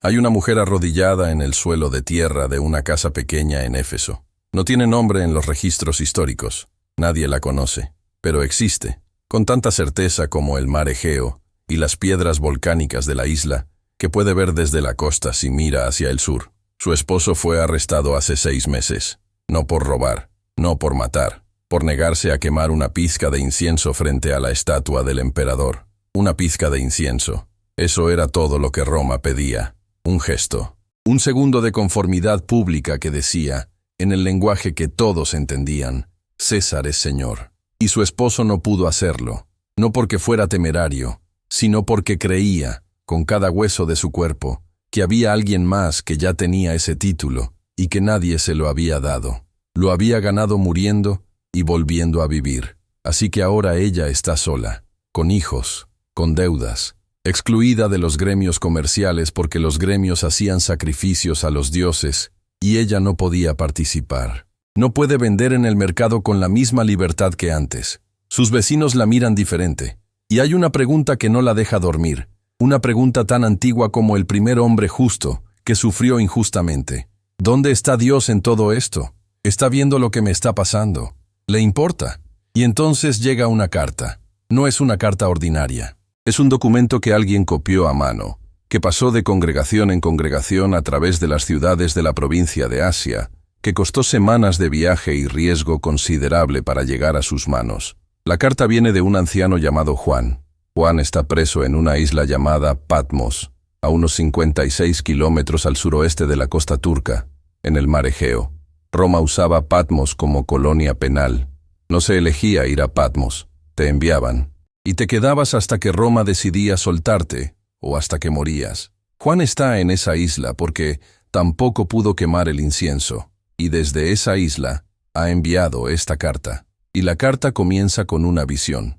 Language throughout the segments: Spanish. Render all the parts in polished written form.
Hay una mujer arrodillada en el suelo de tierra de una casa pequeña en Éfeso. No tiene nombre en los registros históricos. Nadie la conoce, pero existe, con tanta certeza como el mar Egeo y las piedras volcánicas de la isla, que puede ver desde la costa si mira hacia el sur. Su esposo fue arrestado hace 6 meses, no por robar, no por matar, por negarse a quemar una pizca de incienso frente a la estatua del emperador. Una pizca de incienso. Eso era todo lo que Roma pedía. Un gesto. Un segundo de conformidad pública que decía, en el lenguaje que todos entendían, César es Señor. Y su esposo no pudo hacerlo, no porque fuera temerario, sino porque creía, con cada hueso de su cuerpo, que había alguien más que ya tenía ese título y que nadie se lo había dado. Lo había ganado muriendo y volviendo a vivir. Así que ahora ella está sola, con hijos, con deudas, excluida de los gremios comerciales porque los gremios hacían sacrificios a los dioses y ella no podía participar. No puede vender en el mercado con la misma libertad que antes. Sus vecinos la miran diferente. Y hay una pregunta que no la deja dormir. Una pregunta tan antigua como el primer hombre justo que sufrió injustamente. ¿Dónde está Dios en todo esto? ¿Está viendo lo que me está pasando? ¿Le importa? Y entonces llega una carta. No es una carta ordinaria. Es un documento que alguien copió a mano, que pasó de congregación en congregación a través de las ciudades de la provincia de Asia, que costó semanas de viaje y riesgo considerable para llegar a sus manos. La carta viene de un anciano llamado Juan. Juan está preso en una isla llamada Patmos, a unos 56 kilómetros al suroeste de la costa turca, en el mar Egeo. Roma usaba Patmos como colonia penal. No se elegía ir a Patmos, te enviaban. Y te quedabas hasta que Roma decidía soltarte, o hasta que morías. Juan está en esa isla porque tampoco pudo quemar el incienso, y desde esa isla ha enviado esta carta. Y la carta comienza con una visión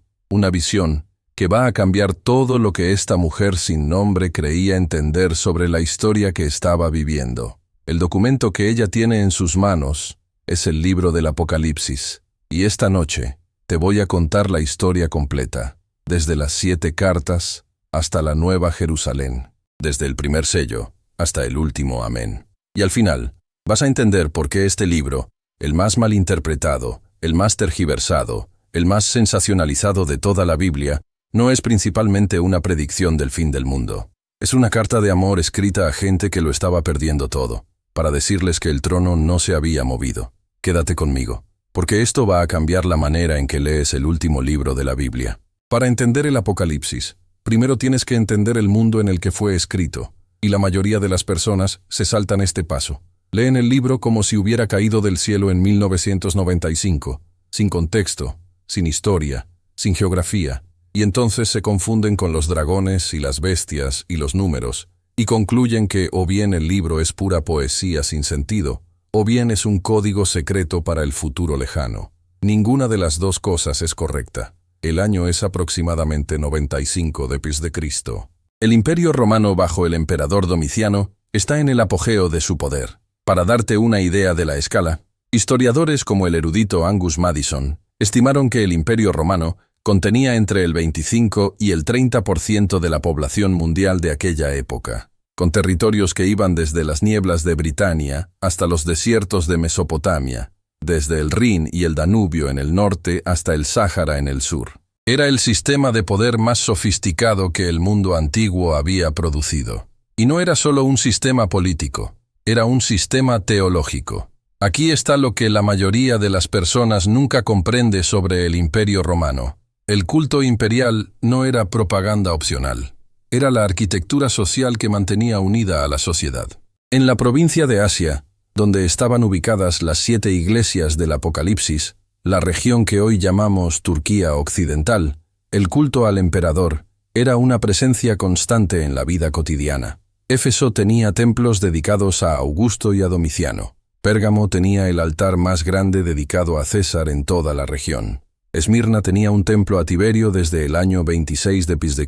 que va a cambiar todo lo que esta mujer sin nombre creía entender sobre la historia que estaba viviendo. El documento que ella tiene en sus manos es el libro del Apocalipsis, y esta noche te voy a contar la historia completa, desde las 7 cartas hasta la Nueva Jerusalén, desde el primer sello hasta el último amén. Y al final, vas a entender por qué este libro, el más malinterpretado, el más tergiversado, el más sensacionalizado de toda la Biblia, no es principalmente una predicción del fin del mundo. Es una carta de amor escrita a gente que lo estaba perdiendo todo, para decirles que el trono no se había movido. Quédate conmigo, porque esto va a cambiar la manera en que lees el último libro de la Biblia. Para entender el Apocalipsis, primero tienes que entender el mundo en el que fue escrito, y la mayoría de las personas se saltan este paso. Leen el libro como si hubiera caído del cielo en 1995, sin contexto, sin historia, sin geografía, y entonces se confunden con los dragones y las bestias y los números, y concluyen que o bien el libro es pura poesía sin sentido, o bien es un código secreto para el futuro lejano. Ninguna de las dos cosas es correcta. El año es aproximadamente 95 después de Cristo. El Imperio Romano bajo el emperador Domiciano está en el apogeo de su poder. Para darte una idea de la escala, historiadores como el erudito Angus Maddison estimaron que el Imperio Romano contenía entre el 25 y el 30% de la población mundial de aquella época, con territorios que iban desde las nieblas de Britania hasta los desiertos de Mesopotamia, desde el Rin y el Danubio en el norte hasta el Sáhara en el sur. Era el sistema de poder más sofisticado que el mundo antiguo había producido. Y no era solo un sistema político, era un sistema teológico. Aquí está lo que la mayoría de las personas nunca comprende sobre el Imperio Romano. El culto imperial no era propaganda opcional. Era la arquitectura social que mantenía unida a la sociedad. En la provincia de Asia, donde estaban ubicadas las 7 iglesias del Apocalipsis, la región que hoy llamamos Turquía Occidental, el culto al emperador era una presencia constante en la vida cotidiana. Éfeso tenía templos dedicados a Augusto y a Domiciano. Pérgamo tenía el altar más grande dedicado a César en toda la región. Esmirna tenía un templo a Tiberio desde el año 26 d.C.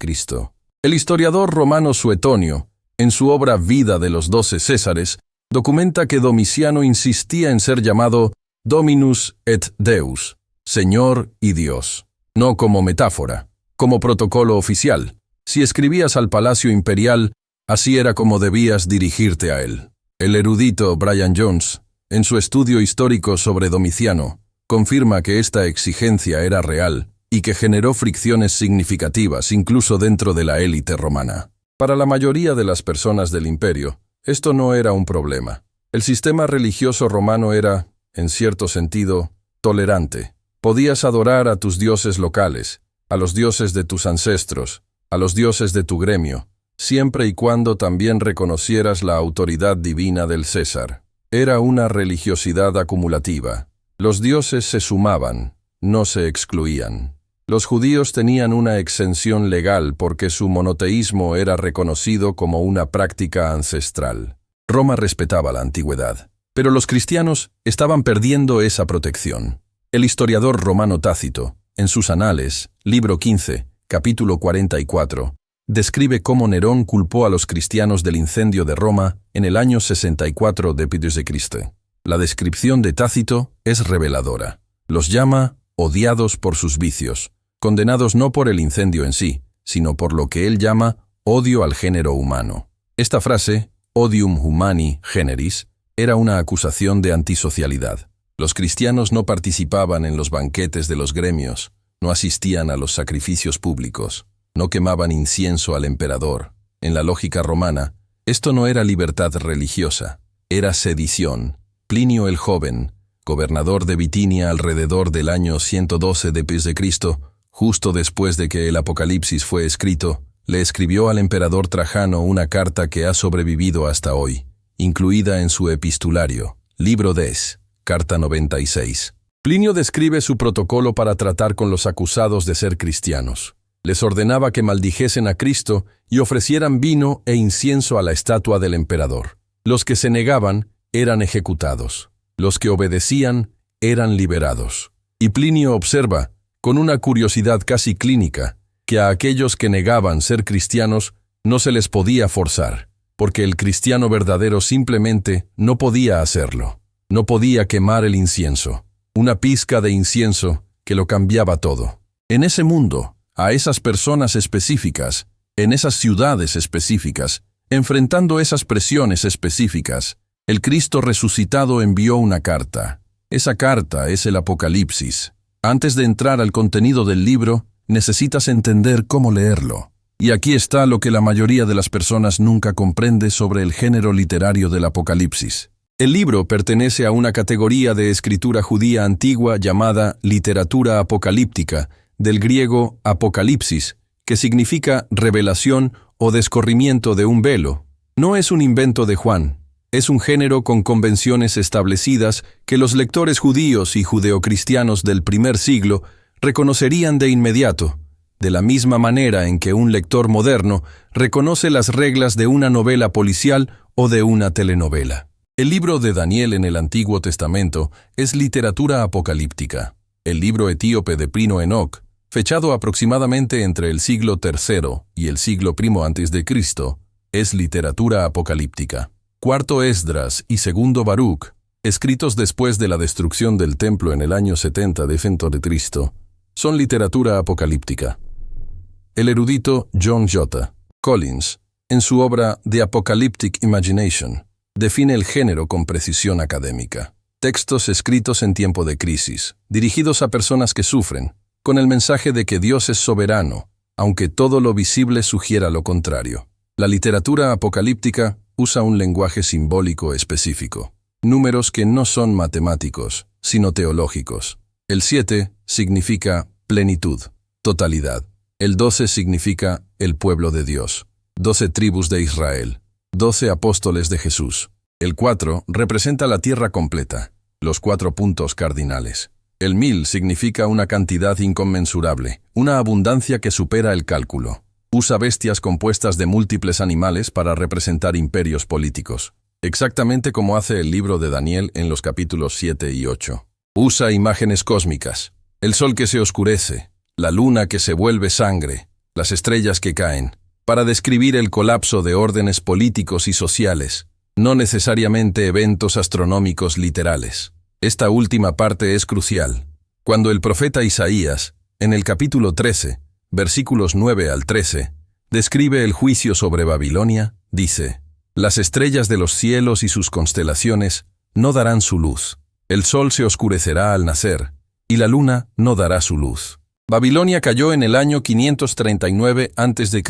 El historiador romano Suetonio, en su obra Vida de los 12 Césares, documenta que Domiciano insistía en ser llamado Dominus et Deus, Señor y Dios, no como metáfora, como protocolo oficial. Si escribías al palacio imperial, Así era como debías dirigirte a él. El erudito Brian Jones, en su estudio histórico sobre Domiciano, confirma que esta exigencia era real y que generó fricciones significativas incluso dentro de la élite romana. Para la mayoría de las personas del imperio, esto no era un problema. El sistema religioso romano era, en cierto sentido, tolerante. Podías adorar a tus dioses locales, a los dioses de tus ancestros, a los dioses de tu gremio, siempre y cuando también reconocieras la autoridad divina del César. Era una religiosidad acumulativa. Los dioses se sumaban, no se excluían. Los judíos tenían una exención legal porque su monoteísmo era reconocido como una práctica ancestral. Roma respetaba la antigüedad, pero los cristianos estaban perdiendo esa protección. El historiador romano Tácito, en sus Anales, libro 15, capítulo 44, describe cómo Nerón culpó a los cristianos del incendio de Roma en el año 64 d.C. La descripción de Tácito es reveladora. Los llama odiados por sus vicios, condenados no por el incendio en sí, sino por lo que él llama odio al género humano. Esta frase, odium humani generis, era una acusación de antisocialidad. Los cristianos no participaban en los banquetes de los gremios, no asistían a los sacrificios públicos, no quemaban incienso al emperador. En la lógica romana, esto no era libertad religiosa, era sedición. Plinio el Joven, gobernador de Bitinia alrededor del año 112 d.C., justo después de que el Apocalipsis fue escrito, le escribió al emperador Trajano una carta que ha sobrevivido hasta hoy, incluida en su epistulario, Libro X, Carta 96. Plinio describe su protocolo para tratar con los acusados de ser cristianos. Les ordenaba que maldijesen a Cristo y ofrecieran vino e incienso a la estatua del emperador. Los que se negaban eran ejecutados. Los que obedecían eran liberados. Y Plinio observa, con una curiosidad casi clínica, que a aquellos que negaban ser cristianos no se les podía forzar, porque el cristiano verdadero simplemente no podía hacerlo. No podía quemar el incienso, una pizca de incienso que lo cambiaba todo. En ese mundo, a esas personas específicas, en esas ciudades específicas, enfrentando esas presiones específicas, el Cristo resucitado envió una carta. Esa carta es el Apocalipsis. Antes de entrar al contenido del libro, necesitas entender cómo leerlo. Y aquí está lo que la mayoría de las personas nunca comprende sobre el género literario del Apocalipsis. El libro pertenece a una categoría de escritura judía antigua llamada literatura apocalíptica, del griego apocalipsis, que significa revelación o descorrimiento de un velo. No es un invento de Juan. Es un género con convenciones establecidas que los lectores judíos y judeocristianos del primer siglo reconocerían de inmediato, de la misma manera en que un lector moderno reconoce las reglas de una novela policial o de una telenovela. El libro de Daniel en el Antiguo Testamento es literatura apocalíptica. El libro etíope de Prino Enoc, fechado aproximadamente entre el siglo III y el siglo I a.C., es literatura apocalíptica. Cuarto Esdras y segundo Baruch, escritos después de la destrucción del templo en el año 70 d.C., son literatura apocalíptica. El erudito John J. Collins, en su obra The Apocalyptic Imagination, define el género con precisión académica. Textos escritos en tiempo de crisis, dirigidos a personas que sufren, con el mensaje de que Dios es soberano, aunque todo lo visible sugiera lo contrario. La literatura apocalíptica usa un lenguaje simbólico específico. Números que no son matemáticos, sino teológicos. El 7 significa plenitud, totalidad. El 12 significa el pueblo de Dios, 12 tribus de Israel, 12 apóstoles de Jesús. El 4 representa la tierra completa, los 4 puntos cardinales. El 1000 significa una cantidad inconmensurable, una abundancia que supera el cálculo. Usa bestias compuestas de múltiples animales para representar imperios políticos, exactamente como hace el libro de Daniel en los capítulos 7 y 8. Usa imágenes cósmicas, el sol que se oscurece, la luna que se vuelve sangre, las estrellas que caen, para describir el colapso de órdenes políticos y sociales, no necesariamente eventos astronómicos literales. Esta última parte es crucial. Cuando el profeta Isaías, en el capítulo 13, versículos 9 al 13, describe el juicio sobre Babilonia, dice: las estrellas de los cielos y sus constelaciones no darán su luz. El sol se oscurecerá al nacer, y la luna no dará su luz. Babilonia cayó en el año 539 a.C.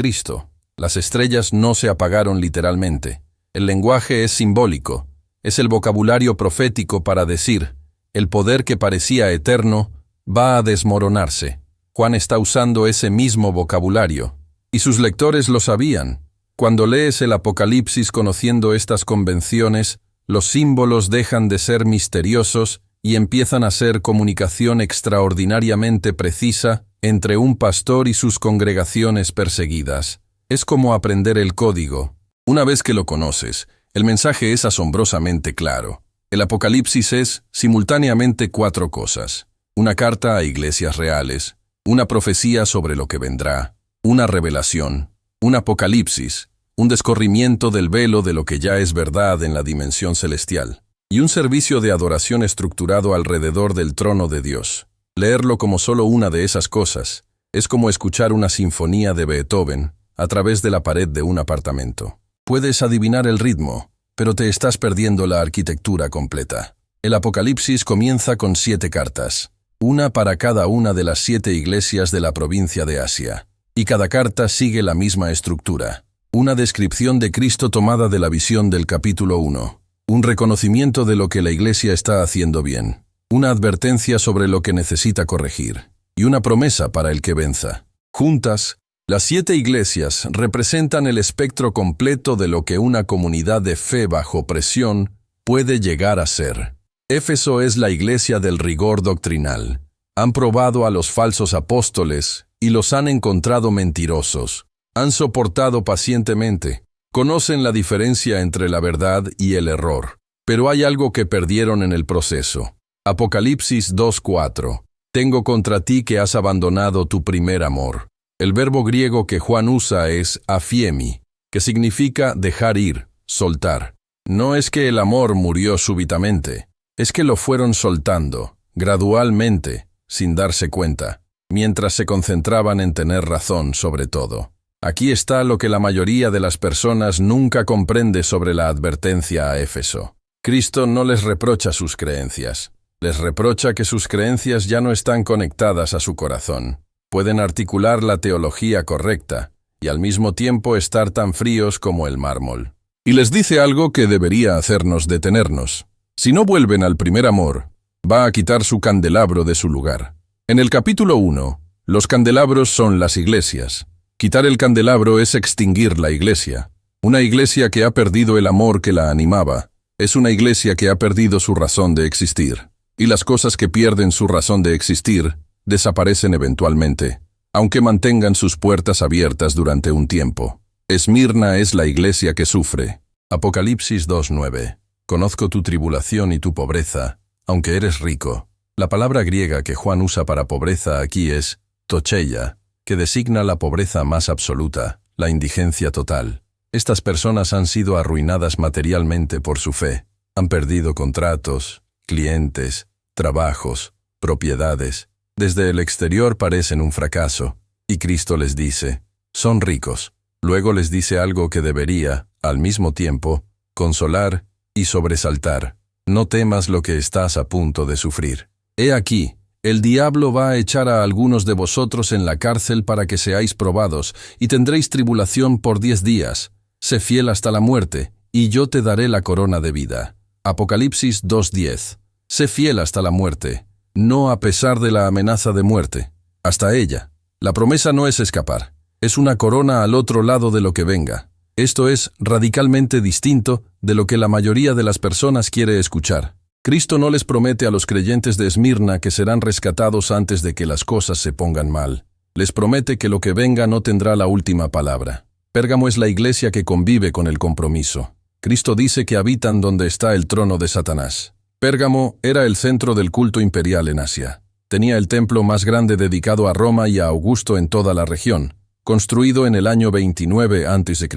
Las estrellas no se apagaron literalmente. El lenguaje es simbólico. Es el vocabulario profético para decir: el poder que parecía eterno va a desmoronarse. Juan está usando ese mismo vocabulario, y sus lectores lo sabían. Cuando lees el Apocalipsis conociendo estas convenciones, los símbolos dejan de ser misteriosos y empiezan a ser comunicación extraordinariamente precisa entre un pastor y sus congregaciones perseguidas. Es como aprender el código. Una vez que lo conoces, el mensaje es asombrosamente claro. El Apocalipsis es, simultáneamente, 4 cosas: una carta a iglesias reales, una profecía sobre lo que vendrá, una revelación, un apocalipsis, un descorrimiento del velo de lo que ya es verdad en la dimensión celestial, y un servicio de adoración estructurado alrededor del trono de Dios. Leerlo como solo una de esas cosas es como escuchar una sinfonía de Beethoven a través de la pared de un apartamento. Puedes adivinar el ritmo, pero te estás perdiendo la arquitectura completa. El Apocalipsis comienza con 7 cartas, una para cada una de las 7 iglesias de la provincia de Asia, y cada carta sigue la misma estructura. Una descripción de Cristo tomada de la visión del capítulo 1, un reconocimiento de lo que la iglesia está haciendo bien, una advertencia sobre lo que necesita corregir, y una promesa para el que venza. Juntas, las 7 iglesias representan el espectro completo de lo que una comunidad de fe bajo presión puede llegar a ser. Éfeso es la iglesia del rigor doctrinal. Han probado a los falsos apóstoles y los han encontrado mentirosos. Han soportado pacientemente. Conocen la diferencia entre la verdad y el error. Pero hay algo que perdieron en el proceso. Apocalipsis 2:4. Tengo contra ti que has abandonado tu primer amor. El verbo griego que Juan usa es aphiemi, que significa dejar ir, soltar. No es que el amor murió súbitamente, es que lo fueron soltando, gradualmente, sin darse cuenta, mientras se concentraban en tener razón sobre todo. Aquí está lo que la mayoría de las personas nunca comprende sobre la advertencia a Éfeso. Cristo no les reprocha sus creencias. Les reprocha que sus creencias ya no están conectadas a su corazón. Pueden articular la teología correcta y al mismo tiempo estar tan fríos como el mármol. Y les dice algo que debería hacernos detenernos. Si no vuelven al primer amor, va a quitar su candelabro de su lugar. En el capítulo 1, los candelabros son las iglesias. Quitar el candelabro es extinguir la iglesia. Una iglesia que ha perdido el amor que la animaba es una iglesia que ha perdido su razón de existir. Y las cosas que pierden su razón de existir desaparecen eventualmente, aunque mantengan sus puertas abiertas durante un tiempo. Esmirna es la iglesia que sufre. Apocalipsis 2:9. Conozco tu tribulación y tu pobreza, aunque eres rico. La palabra griega que Juan usa para pobreza aquí es tocheia, que designa la pobreza más absoluta, la indigencia total. Estas personas han sido arruinadas materialmente por su fe. Han perdido contratos, clientes, trabajos, propiedades. Desde el exterior parecen un fracaso, y Cristo les dice, son ricos. Luego les dice algo que debería, al mismo tiempo, consolar y sobresaltar. No temas lo que estás a punto de sufrir. He aquí, el diablo va a echar a algunos de vosotros en la cárcel para que seáis probados, y tendréis tribulación por 10 días. Sé fiel hasta la muerte, y yo te daré la corona de vida. Apocalipsis 2:10. Sé fiel hasta la muerte. No a pesar de la amenaza de muerte, hasta ella. La promesa no es escapar, es una corona al otro lado de lo que venga. Esto es radicalmente distinto de lo que la mayoría de las personas quiere escuchar. Cristo no les promete a los creyentes de Esmirna que serán rescatados antes de que las cosas se pongan mal. Les promete que lo que venga no tendrá la última palabra. Pérgamo es la iglesia que convive con el compromiso. Cristo dice que habitan donde está el trono de Satanás. Pérgamo era el centro del culto imperial en Asia. Tenía el templo más grande dedicado a Roma y a Augusto en toda la región, construido en el año 29 a.C.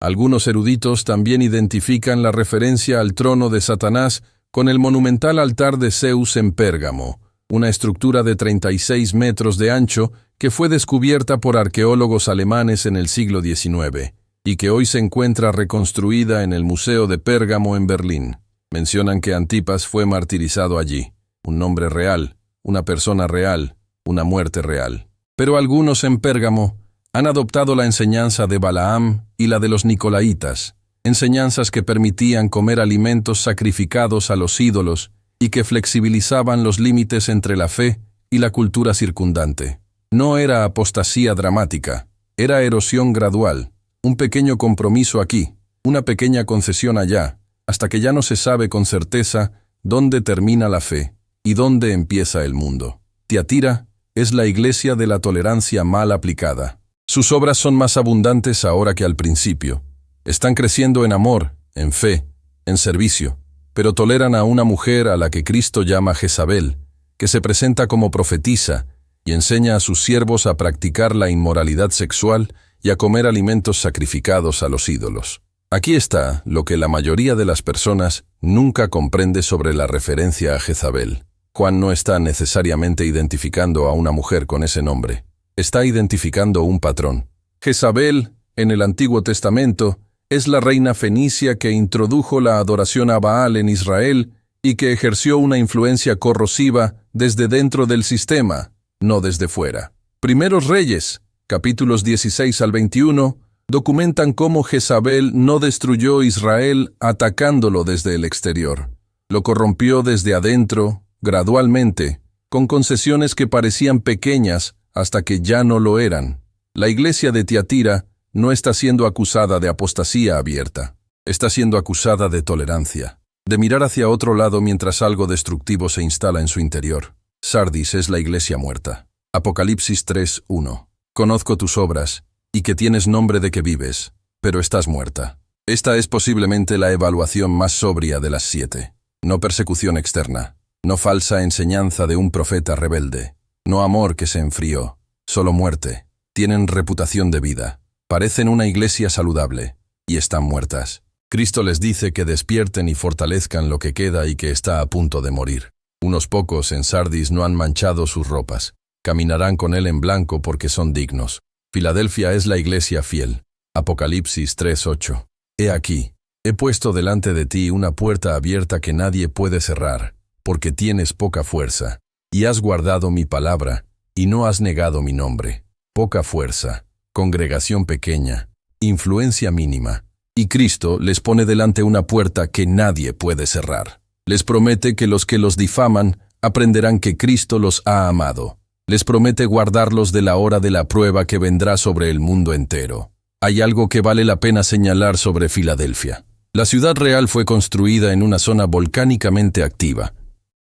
Algunos eruditos también identifican la referencia al trono de Satanás con el monumental altar de Zeus en Pérgamo, una estructura de 36 metros de ancho que fue descubierta por arqueólogos alemanes en el siglo XIX. y que hoy se encuentra reconstruida en el Museo de Pérgamo en Berlín. Mencionan que Antipas fue martirizado allí, un nombre real, una persona real, una muerte real. Pero algunos en Pérgamo han adoptado la enseñanza de Balaam y la de los Nicolaitas, enseñanzas que permitían comer alimentos sacrificados a los ídolos y que flexibilizaban los límites entre la fe y la cultura circundante. No era apostasía dramática, era erosión gradual, un pequeño compromiso aquí, una pequeña concesión allá, hasta que ya no se sabe con certeza dónde termina la fe y dónde empieza el mundo. Tiatira es la iglesia de la tolerancia mal aplicada. Sus obras son más abundantes ahora que al principio. Están creciendo en amor, en fe, en servicio, pero toleran a una mujer a la que Cristo llama Jezabel, que se presenta como profetisa y enseña a sus siervos a practicar la inmoralidad sexual y a comer alimentos sacrificados a los ídolos. Aquí está lo que la mayoría de las personas nunca comprende sobre la referencia a Jezabel. Juan no está necesariamente identificando a una mujer con ese nombre. Está identificando un patrón. Jezabel, en el Antiguo Testamento, es la reina fenicia que introdujo la adoración a Baal en Israel y que ejerció una influencia corrosiva desde dentro del sistema, no desde fuera. Primeros Reyes, capítulos 16 al 21, documentan cómo Jezabel no destruyó Israel atacándolo desde el exterior. Lo corrompió desde adentro, gradualmente, con concesiones que parecían pequeñas hasta que ya no lo eran. La iglesia de Tiatira no está siendo acusada de apostasía abierta. Está siendo acusada de tolerancia, de mirar hacia otro lado mientras algo destructivo se instala en su interior. Sardis es la iglesia muerta. Apocalipsis 3:1. Conozco tus obras, y que tienes nombre de que vives, pero estás muerta. Esta es posiblemente la evaluación más sobria de las 7. No persecución externa, no falsa enseñanza de un profeta rebelde, no amor que se enfrió, solo muerte. Tienen reputación de vida, parecen una iglesia saludable, y están muertas. Cristo les dice que despierten y fortalezcan lo que queda y que está a punto de morir. Unos pocos en Sardis no han manchado sus ropas. Caminarán con él en blanco porque son dignos. Filadelfia es la iglesia fiel. Apocalipsis 3:8. He aquí, he puesto delante de ti una puerta abierta que nadie puede cerrar, porque tienes poca fuerza, y has guardado mi palabra, y no has negado mi nombre. Poca fuerza, congregación pequeña, influencia mínima. Y Cristo les pone delante una puerta que nadie puede cerrar. Les promete que los difaman aprenderán que Cristo los ha amado. Les promete guardarlos de la hora de la prueba que vendrá sobre el mundo entero. Hay algo que vale la pena señalar sobre Filadelfia. La ciudad real fue construida en una zona volcánicamente activa.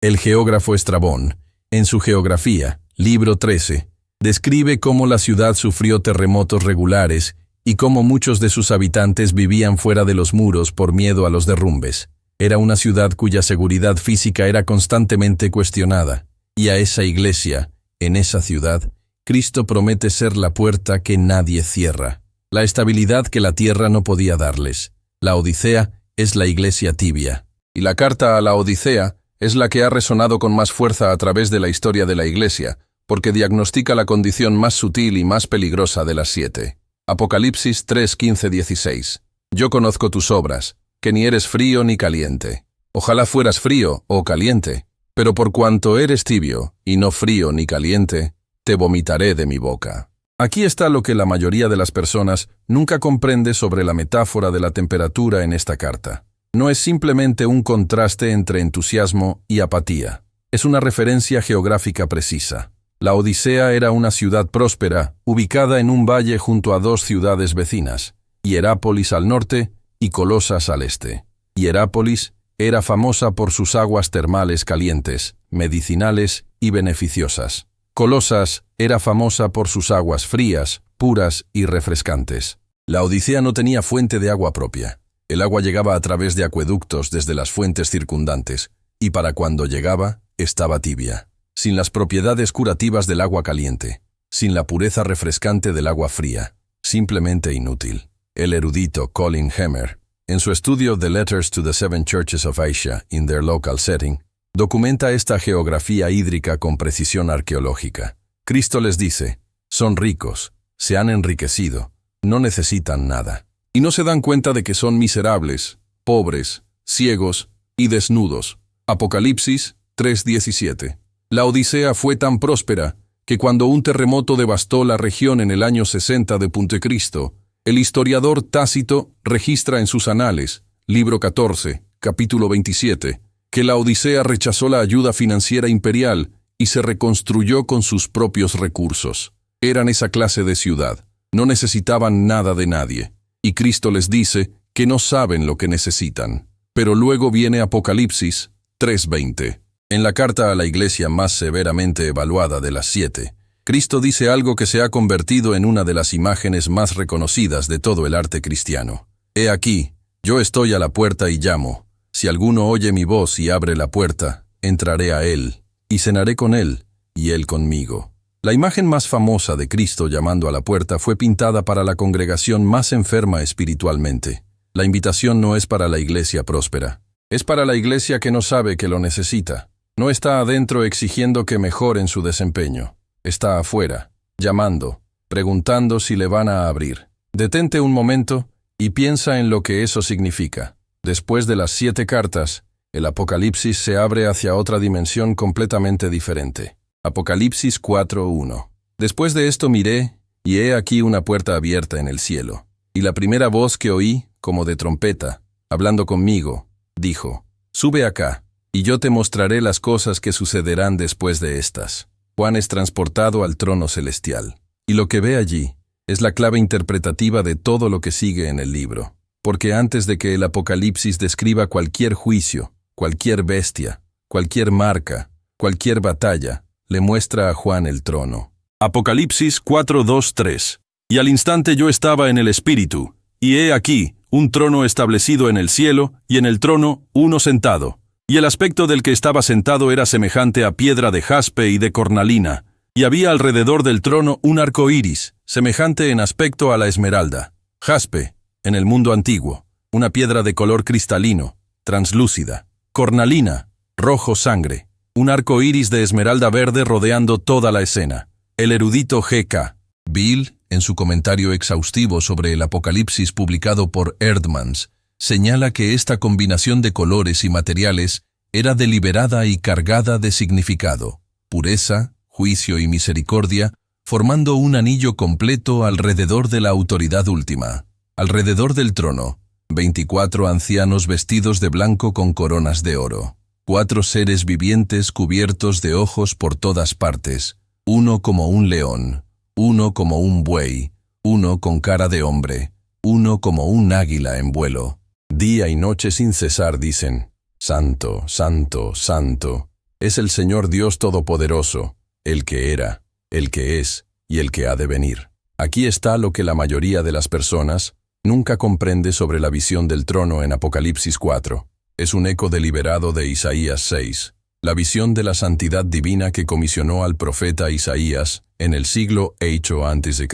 El geógrafo Estrabón, en su Geografía, libro 13, describe cómo la ciudad sufrió terremotos regulares y cómo muchos de sus habitantes vivían fuera de los muros por miedo a los derrumbes. Era una ciudad cuya seguridad física era constantemente cuestionada, y a esa iglesia, en esa ciudad, Cristo promete ser la puerta que nadie cierra, la estabilidad que la tierra no podía darles. La Odisea es la iglesia tibia, y la carta a la Odisea es la que ha resonado con más fuerza a través de la historia de la iglesia, porque diagnostica la condición más sutil y más peligrosa de las 7. Apocalipsis 3:15-16. Yo conozco tus obras, que ni eres frío ni caliente. Ojalá fueras frío o caliente. Pero por cuanto eres tibio, y no frío ni caliente, te vomitaré de mi boca. Aquí está lo que la mayoría de las personas nunca comprende sobre la metáfora de la temperatura en esta carta. No es simplemente un contraste entre entusiasmo y apatía. Es una referencia geográfica precisa. La Odisea era una ciudad próspera, ubicada en un valle junto a 2 ciudades vecinas, Hierápolis al norte y Colosas al este. Hierápolis era famosa por sus aguas termales calientes, medicinales y beneficiosas. Colosas era famosa por sus aguas frías, puras y refrescantes. La Odisea no tenía fuente de agua propia. El agua llegaba a través de acueductos desde las fuentes circundantes, y para cuando llegaba, estaba tibia, sin las propiedades curativas del agua caliente, sin la pureza refrescante del agua fría, simplemente inútil. El erudito Colin Hemmer, en su estudio The Letters to the Seven Churches of Asia in their Local Setting, documenta esta geografía hídrica con precisión arqueológica. Cristo les dice, son ricos, se han enriquecido, no necesitan nada. y no se dan cuenta de que son miserables, pobres, ciegos y desnudos. Apocalipsis 3:17. La Odisea fue tan próspera que cuando un terremoto devastó la región en el año 60 de Cristo, el historiador Tácito registra en sus anales, libro 14, capítulo 27, que la Odisea rechazó la ayuda financiera imperial y se reconstruyó con sus propios recursos. Eran esa clase de ciudad, no necesitaban nada de nadie, y Cristo les dice que no saben lo que necesitan. Pero luego viene Apocalipsis 3:20. En la carta a la iglesia más severamente evaluada de las 7, Cristo dice algo que se ha convertido en una de las imágenes más reconocidas de todo el arte cristiano. He aquí, yo estoy a la puerta y llamo. Si alguno oye mi voz y abre la puerta, entraré a él, y cenaré con él, y él conmigo. La imagen más famosa de Cristo llamando a la puerta fue pintada para la congregación más enferma espiritualmente. La invitación no es para la iglesia próspera. Es para la iglesia que no sabe que lo necesita. No está adentro exigiendo que mejoren su desempeño. Está afuera, llamando, preguntando si le van a abrir. Detente un momento y piensa en lo que eso significa. Después de las 7 cartas, el Apocalipsis se abre hacia otra dimensión completamente diferente. Apocalipsis 4:1. Después de esto miré, y he aquí una puerta abierta en el cielo. Y la primera voz que oí, como de trompeta, hablando conmigo, dijo: Sube acá, y yo te mostraré las cosas que sucederán después de estas. Juan es transportado al trono celestial. Y lo que ve allí es la clave interpretativa de todo lo que sigue en el libro. Porque antes de que el Apocalipsis describa cualquier juicio, cualquier bestia, cualquier marca, cualquier batalla, le muestra a Juan el trono. Apocalipsis 4:2-3. Y al instante yo estaba en el Espíritu, y he aquí, un trono establecido en el cielo, y en el trono uno sentado. Y el aspecto del que estaba sentado era semejante a piedra de jaspe y de cornalina, y había alrededor del trono un arco iris, semejante en aspecto a la esmeralda. Jaspe, en el mundo antiguo, una piedra de color cristalino, translúcida. Cornalina, rojo sangre, un arco iris de esmeralda verde rodeando toda la escena. El erudito G.K. Bill, en su comentario exhaustivo sobre el Apocalipsis publicado por Erdmanns, señala que esta combinación de colores y materiales era deliberada y cargada de significado, pureza, juicio y misericordia, formando un anillo completo alrededor de la autoridad última. Alrededor del trono, 24 ancianos vestidos de blanco con coronas de oro, 4 seres vivientes cubiertos de ojos por todas partes, uno como un león, uno como un buey, uno con cara de hombre, uno como un águila en vuelo. Día y noche sin cesar dicen: Santo, Santo, Santo, es el Señor Dios Todopoderoso, el que era, el que es y el que ha de venir. Aquí está lo que la mayoría de las personas nunca comprende sobre la visión del trono en Apocalipsis 4. Es un eco deliberado de Isaías 6, la visión de la santidad divina que comisionó al profeta Isaías en el siglo VIII a.C.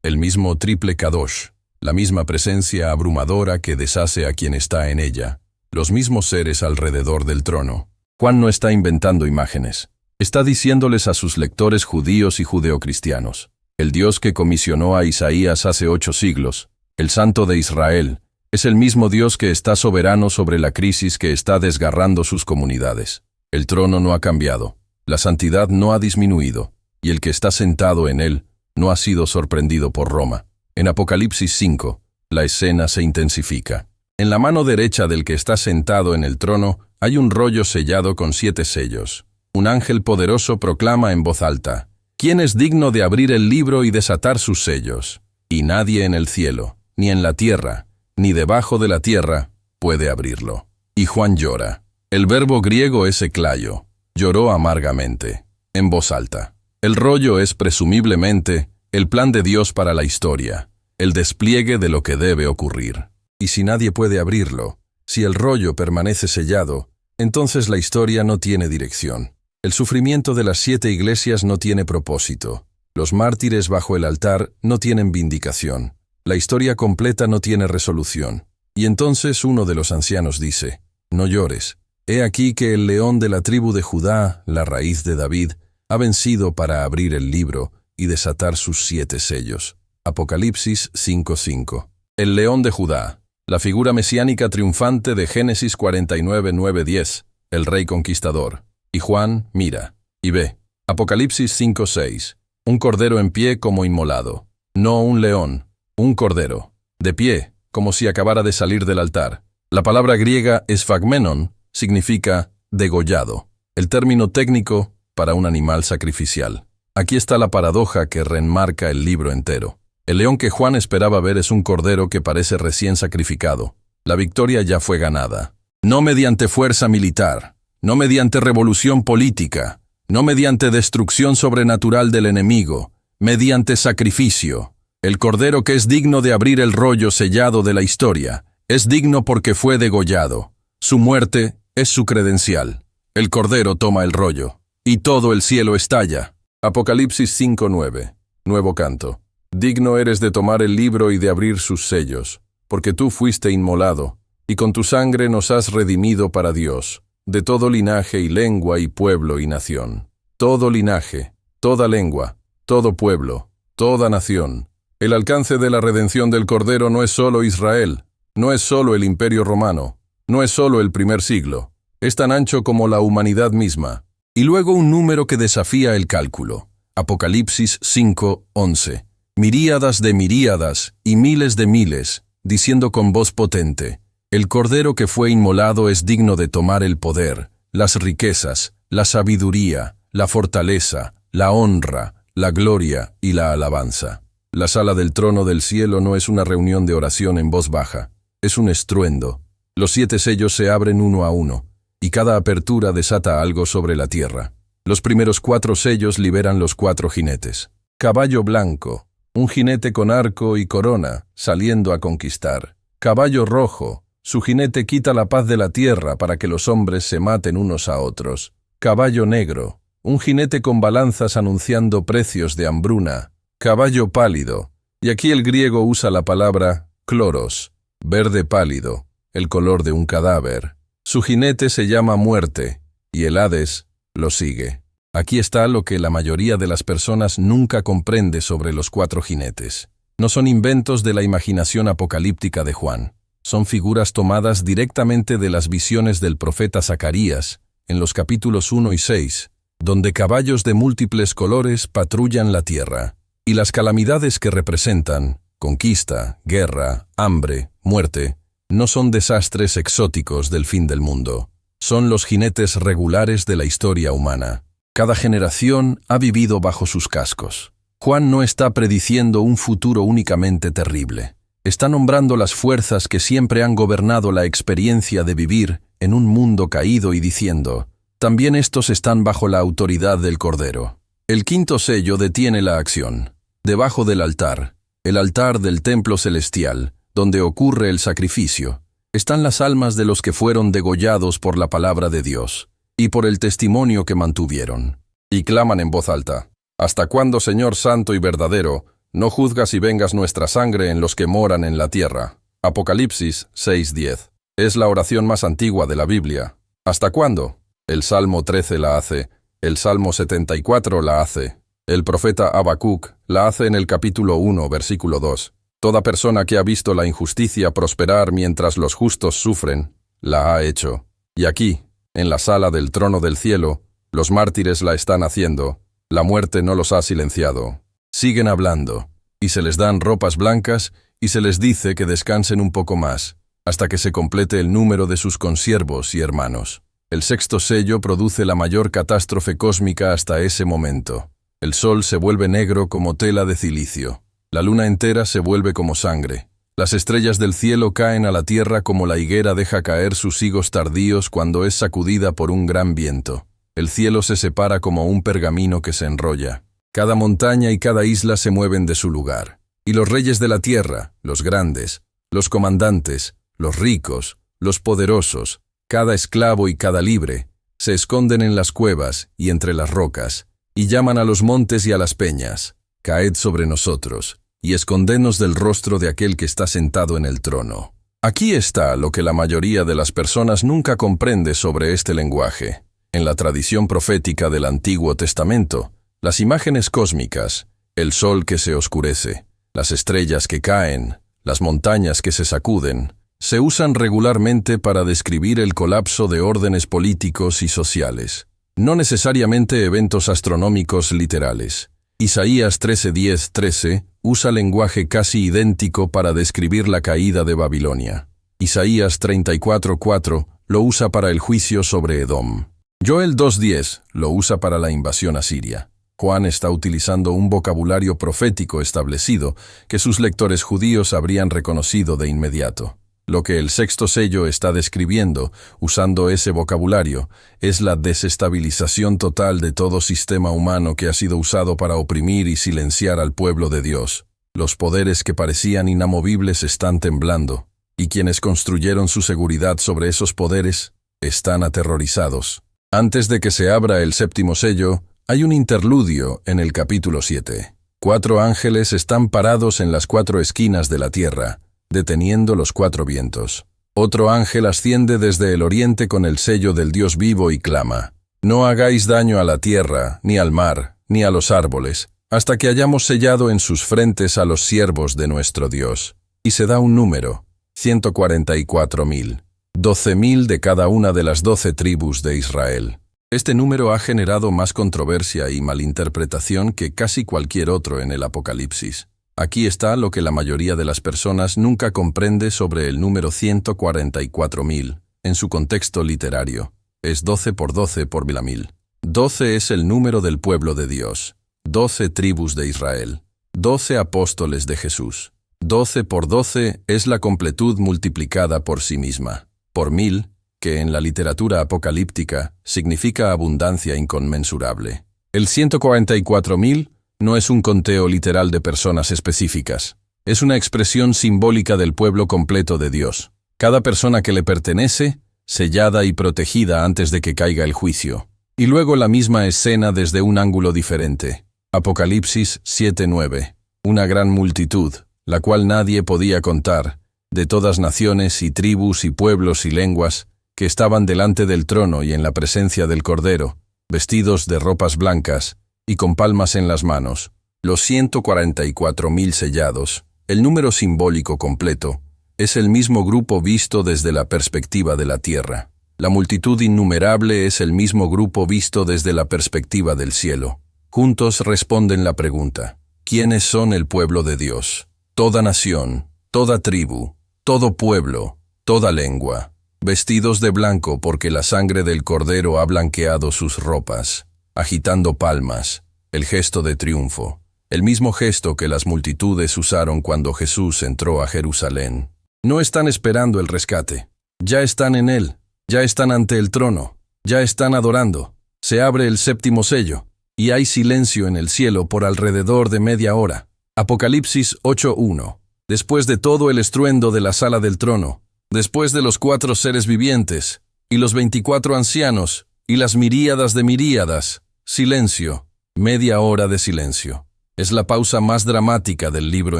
El mismo triple Kadosh, la misma presencia abrumadora que deshace a quien está en ella, los mismos seres alrededor del trono. Juan no está inventando imágenes. Está diciéndoles a sus lectores judíos y judeocristianos: el Dios que comisionó a Isaías hace 8 siglos, el Santo de Israel, es el mismo Dios que está soberano sobre la crisis que está desgarrando sus comunidades. El trono no ha cambiado, la santidad no ha disminuido, y el que está sentado en él no ha sido sorprendido por Roma. En Apocalipsis 5, la escena se intensifica. En la mano derecha del que está sentado en el trono hay un rollo sellado con 7 sellos. Un ángel poderoso proclama en voz alta: ¿Quién es digno de abrir el libro y desatar sus sellos? Y nadie en el cielo, ni en la tierra, ni debajo de la tierra, puede abrirlo. Y Juan llora. El verbo griego es eklaio. Lloró amargamente, en voz alta. El rollo es presumiblemente el plan de Dios para la historia, el despliegue de lo que debe ocurrir. Y si nadie puede abrirlo, si el rollo permanece sellado, entonces la historia no tiene dirección. El sufrimiento de las 7 iglesias no tiene propósito. Los mártires bajo el altar no tienen vindicación. La historia completa no tiene resolución. Y entonces uno de los ancianos dice: no llores. He aquí que el león de la tribu de Judá, la raíz de David, ha vencido para abrir el libro y desatar sus 7 sellos. Apocalipsis 5:5. El león de Judá, la figura mesiánica triunfante de Génesis 49, 9, 10, el rey conquistador. Y Juan mira y ve. Apocalipsis 5, 6. Un cordero en pie como inmolado. No un león, un cordero. De pie, como si acabara de salir del altar. La palabra griega esphagmenon significa degollado, el término técnico para un animal sacrificial. Aquí está la paradoja que reenmarca el libro entero. El león que Juan esperaba ver es un cordero que parece recién sacrificado. La victoria ya fue ganada. No mediante fuerza militar, no mediante revolución política, no mediante destrucción sobrenatural del enemigo, mediante sacrificio. El cordero que es digno de abrir el rollo sellado de la historia, es digno porque fue degollado. Su muerte es su credencial. El cordero toma el rollo, y todo el cielo estalla. Apocalipsis 5:9. Nuevo canto. Digno eres de tomar el libro y de abrir sus sellos, porque tú fuiste inmolado, y con tu sangre nos has redimido para Dios, de todo linaje y lengua y pueblo y nación. Todo linaje, toda lengua, todo pueblo, toda nación. El alcance de la redención del Cordero no es solo Israel, no es solo el Imperio Romano, no es solo el primer siglo, es tan ancho como la humanidad misma. Y luego un número que desafía el cálculo. Apocalipsis 5:11. Miríadas de miríadas y miles de miles, diciendo con voz potente, el Cordero que fue inmolado es digno de tomar el poder, las riquezas, la sabiduría, la fortaleza, la honra, la gloria y la alabanza. La sala del trono del cielo no es una reunión de oración en voz baja, es un estruendo. Los 7 sellos se abren uno a uno, y cada apertura desata algo sobre la tierra. Los primeros 4 sellos liberan los 4 jinetes. Caballo blanco, un jinete con arco y corona, saliendo a conquistar. Caballo rojo, su jinete quita la paz de la tierra para que los hombres se maten unos a otros. Caballo negro, un jinete con balanzas anunciando precios de hambruna. Caballo pálido, y aquí el griego usa la palabra kloros, verde pálido, el color de un cadáver. Su jinete se llama muerte, y el Hades lo sigue. Aquí está lo que la mayoría de las personas nunca comprende sobre los 4 jinetes. No son inventos de la imaginación apocalíptica de Juan. Son figuras tomadas directamente de las visiones del profeta Zacarías, en los capítulos 1 y 6, donde caballos de múltiples colores patrullan la tierra. Y las calamidades que representan, conquista, guerra, hambre, muerte, no son desastres exóticos del fin del mundo. Son los jinetes regulares de la historia humana. Cada generación ha vivido bajo sus cascos. Juan no está prediciendo un futuro únicamente terrible. Está nombrando las fuerzas que siempre han gobernado la experiencia de vivir en un mundo caído y diciendo, también estos están bajo la autoridad del Cordero. El 5.º sello detiene la acción. Debajo del altar, el altar del templo celestial, donde ocurre el sacrificio, están las almas de los que fueron degollados por la palabra de Dios y por el testimonio que mantuvieron. Y claman en voz alta, ¿hasta cuándo, Señor santo y verdadero, no juzgas y vengas nuestra sangre en los que moran en la tierra? Apocalipsis 6:10. Es la oración más antigua de la Biblia. ¿Hasta cuándo? El Salmo 13 la hace, el Salmo 74 la hace, el profeta Habacuc la hace en el capítulo 1, versículo 2. Toda persona que ha visto la injusticia prosperar mientras los justos sufren, la ha hecho. Y aquí, en la sala del trono del cielo, los mártires la están haciendo. La muerte no los ha silenciado. Siguen hablando, y se les dan ropas blancas y se les dice que descansen un poco más, hasta que se complete el número de sus consiervos y hermanos. El 6.º sello produce la mayor catástrofe cósmica hasta ese momento. El sol se vuelve negro como tela de cilicio. La luna entera se vuelve como sangre. Las estrellas del cielo caen a la tierra como la higuera deja caer sus higos tardíos cuando es sacudida por un gran viento. El cielo se separa como un pergamino que se enrolla. Cada montaña y cada isla se mueven de su lugar. Y los reyes de la tierra, los grandes, los comandantes, los ricos, los poderosos, cada esclavo y cada libre, se esconden en las cuevas y entre las rocas, y llaman a los montes y a las peñas, caed sobre nosotros, y escondednos del rostro de aquel que está sentado en el trono. Aquí está lo que la mayoría de las personas nunca comprende sobre este lenguaje. En la tradición profética del Antiguo Testamento, las imágenes cósmicas, el sol que se oscurece, las estrellas que caen, las montañas que se sacuden, se usan regularmente para describir el colapso de órdenes políticos y sociales, no necesariamente eventos astronómicos literales. Isaías 13:10-13 usa lenguaje casi idéntico para describir la caída de Babilonia. Isaías 34:4 lo usa para el juicio sobre Edom. Joel 2:10 lo usa para la invasión asiria. Juan está utilizando un vocabulario profético establecido que sus lectores judíos habrían reconocido de inmediato. Lo que el sexto sello está describiendo, usando ese vocabulario, es la desestabilización total de todo sistema humano que ha sido usado para oprimir y silenciar al pueblo de Dios. Los poderes que parecían inamovibles están temblando, y quienes construyeron su seguridad sobre esos poderes están aterrorizados. Antes de que se abra el séptimo sello, hay un interludio en el capítulo 7. 4 ángeles están parados en las 4 esquinas de la tierra, deteniendo los 4 vientos. Otro ángel asciende desde el oriente con el sello del Dios vivo y clama: «No hagáis daño a la tierra, ni al mar, ni a los árboles, hasta que hayamos sellado en sus frentes a los siervos de nuestro Dios». Y se da un número: 144.000, 12.000 de cada una de las 12 tribus de Israel. Este número ha generado más controversia y malinterpretación que casi cualquier otro en el Apocalipsis. Aquí está lo que la mayoría de las personas nunca comprende sobre el número 144.000, en su contexto literario. Es 12 por 12 por 1000. 12 es el número del pueblo de Dios. 12 tribus de Israel. 12 apóstoles de Jesús. 12 por 12 es la completud multiplicada por sí misma. Por 1000, que en la literatura apocalíptica significa abundancia inconmensurable. El 144.000 no es un conteo literal de personas específicas. Es una expresión simbólica del pueblo completo de Dios. Cada persona que le pertenece, sellada y protegida antes de que caiga el juicio. Y luego la misma escena desde un ángulo diferente. Apocalipsis 7:9. Una gran multitud, la cual nadie podía contar, de todas naciones y tribus y pueblos y lenguas, que estaban delante del trono y en la presencia del Cordero, vestidos de ropas blancas y con palmas en las manos. Los 144.000 sellados, el número simbólico completo, es el mismo grupo visto desde la perspectiva de la tierra. La multitud innumerable es el mismo grupo visto desde la perspectiva del cielo. Juntos responden la pregunta: ¿quiénes son el pueblo de Dios? Toda nación, toda tribu, todo pueblo, toda lengua, vestidos de blanco porque la sangre del Cordero ha blanqueado sus ropas, agitando palmas, el gesto de triunfo, el mismo gesto que las multitudes usaron cuando Jesús entró a Jerusalén. No están esperando el rescate, ya están en él, ya están ante el trono, ya están adorando. Se abre el séptimo sello, y hay silencio en el cielo por alrededor de media hora. Apocalipsis 8:1. Después de todo el estruendo de la sala del trono, después de los 4 seres vivientes, y los 24 ancianos, y las miríadas de miríadas, silencio, media hora de silencio. Es la pausa más dramática del libro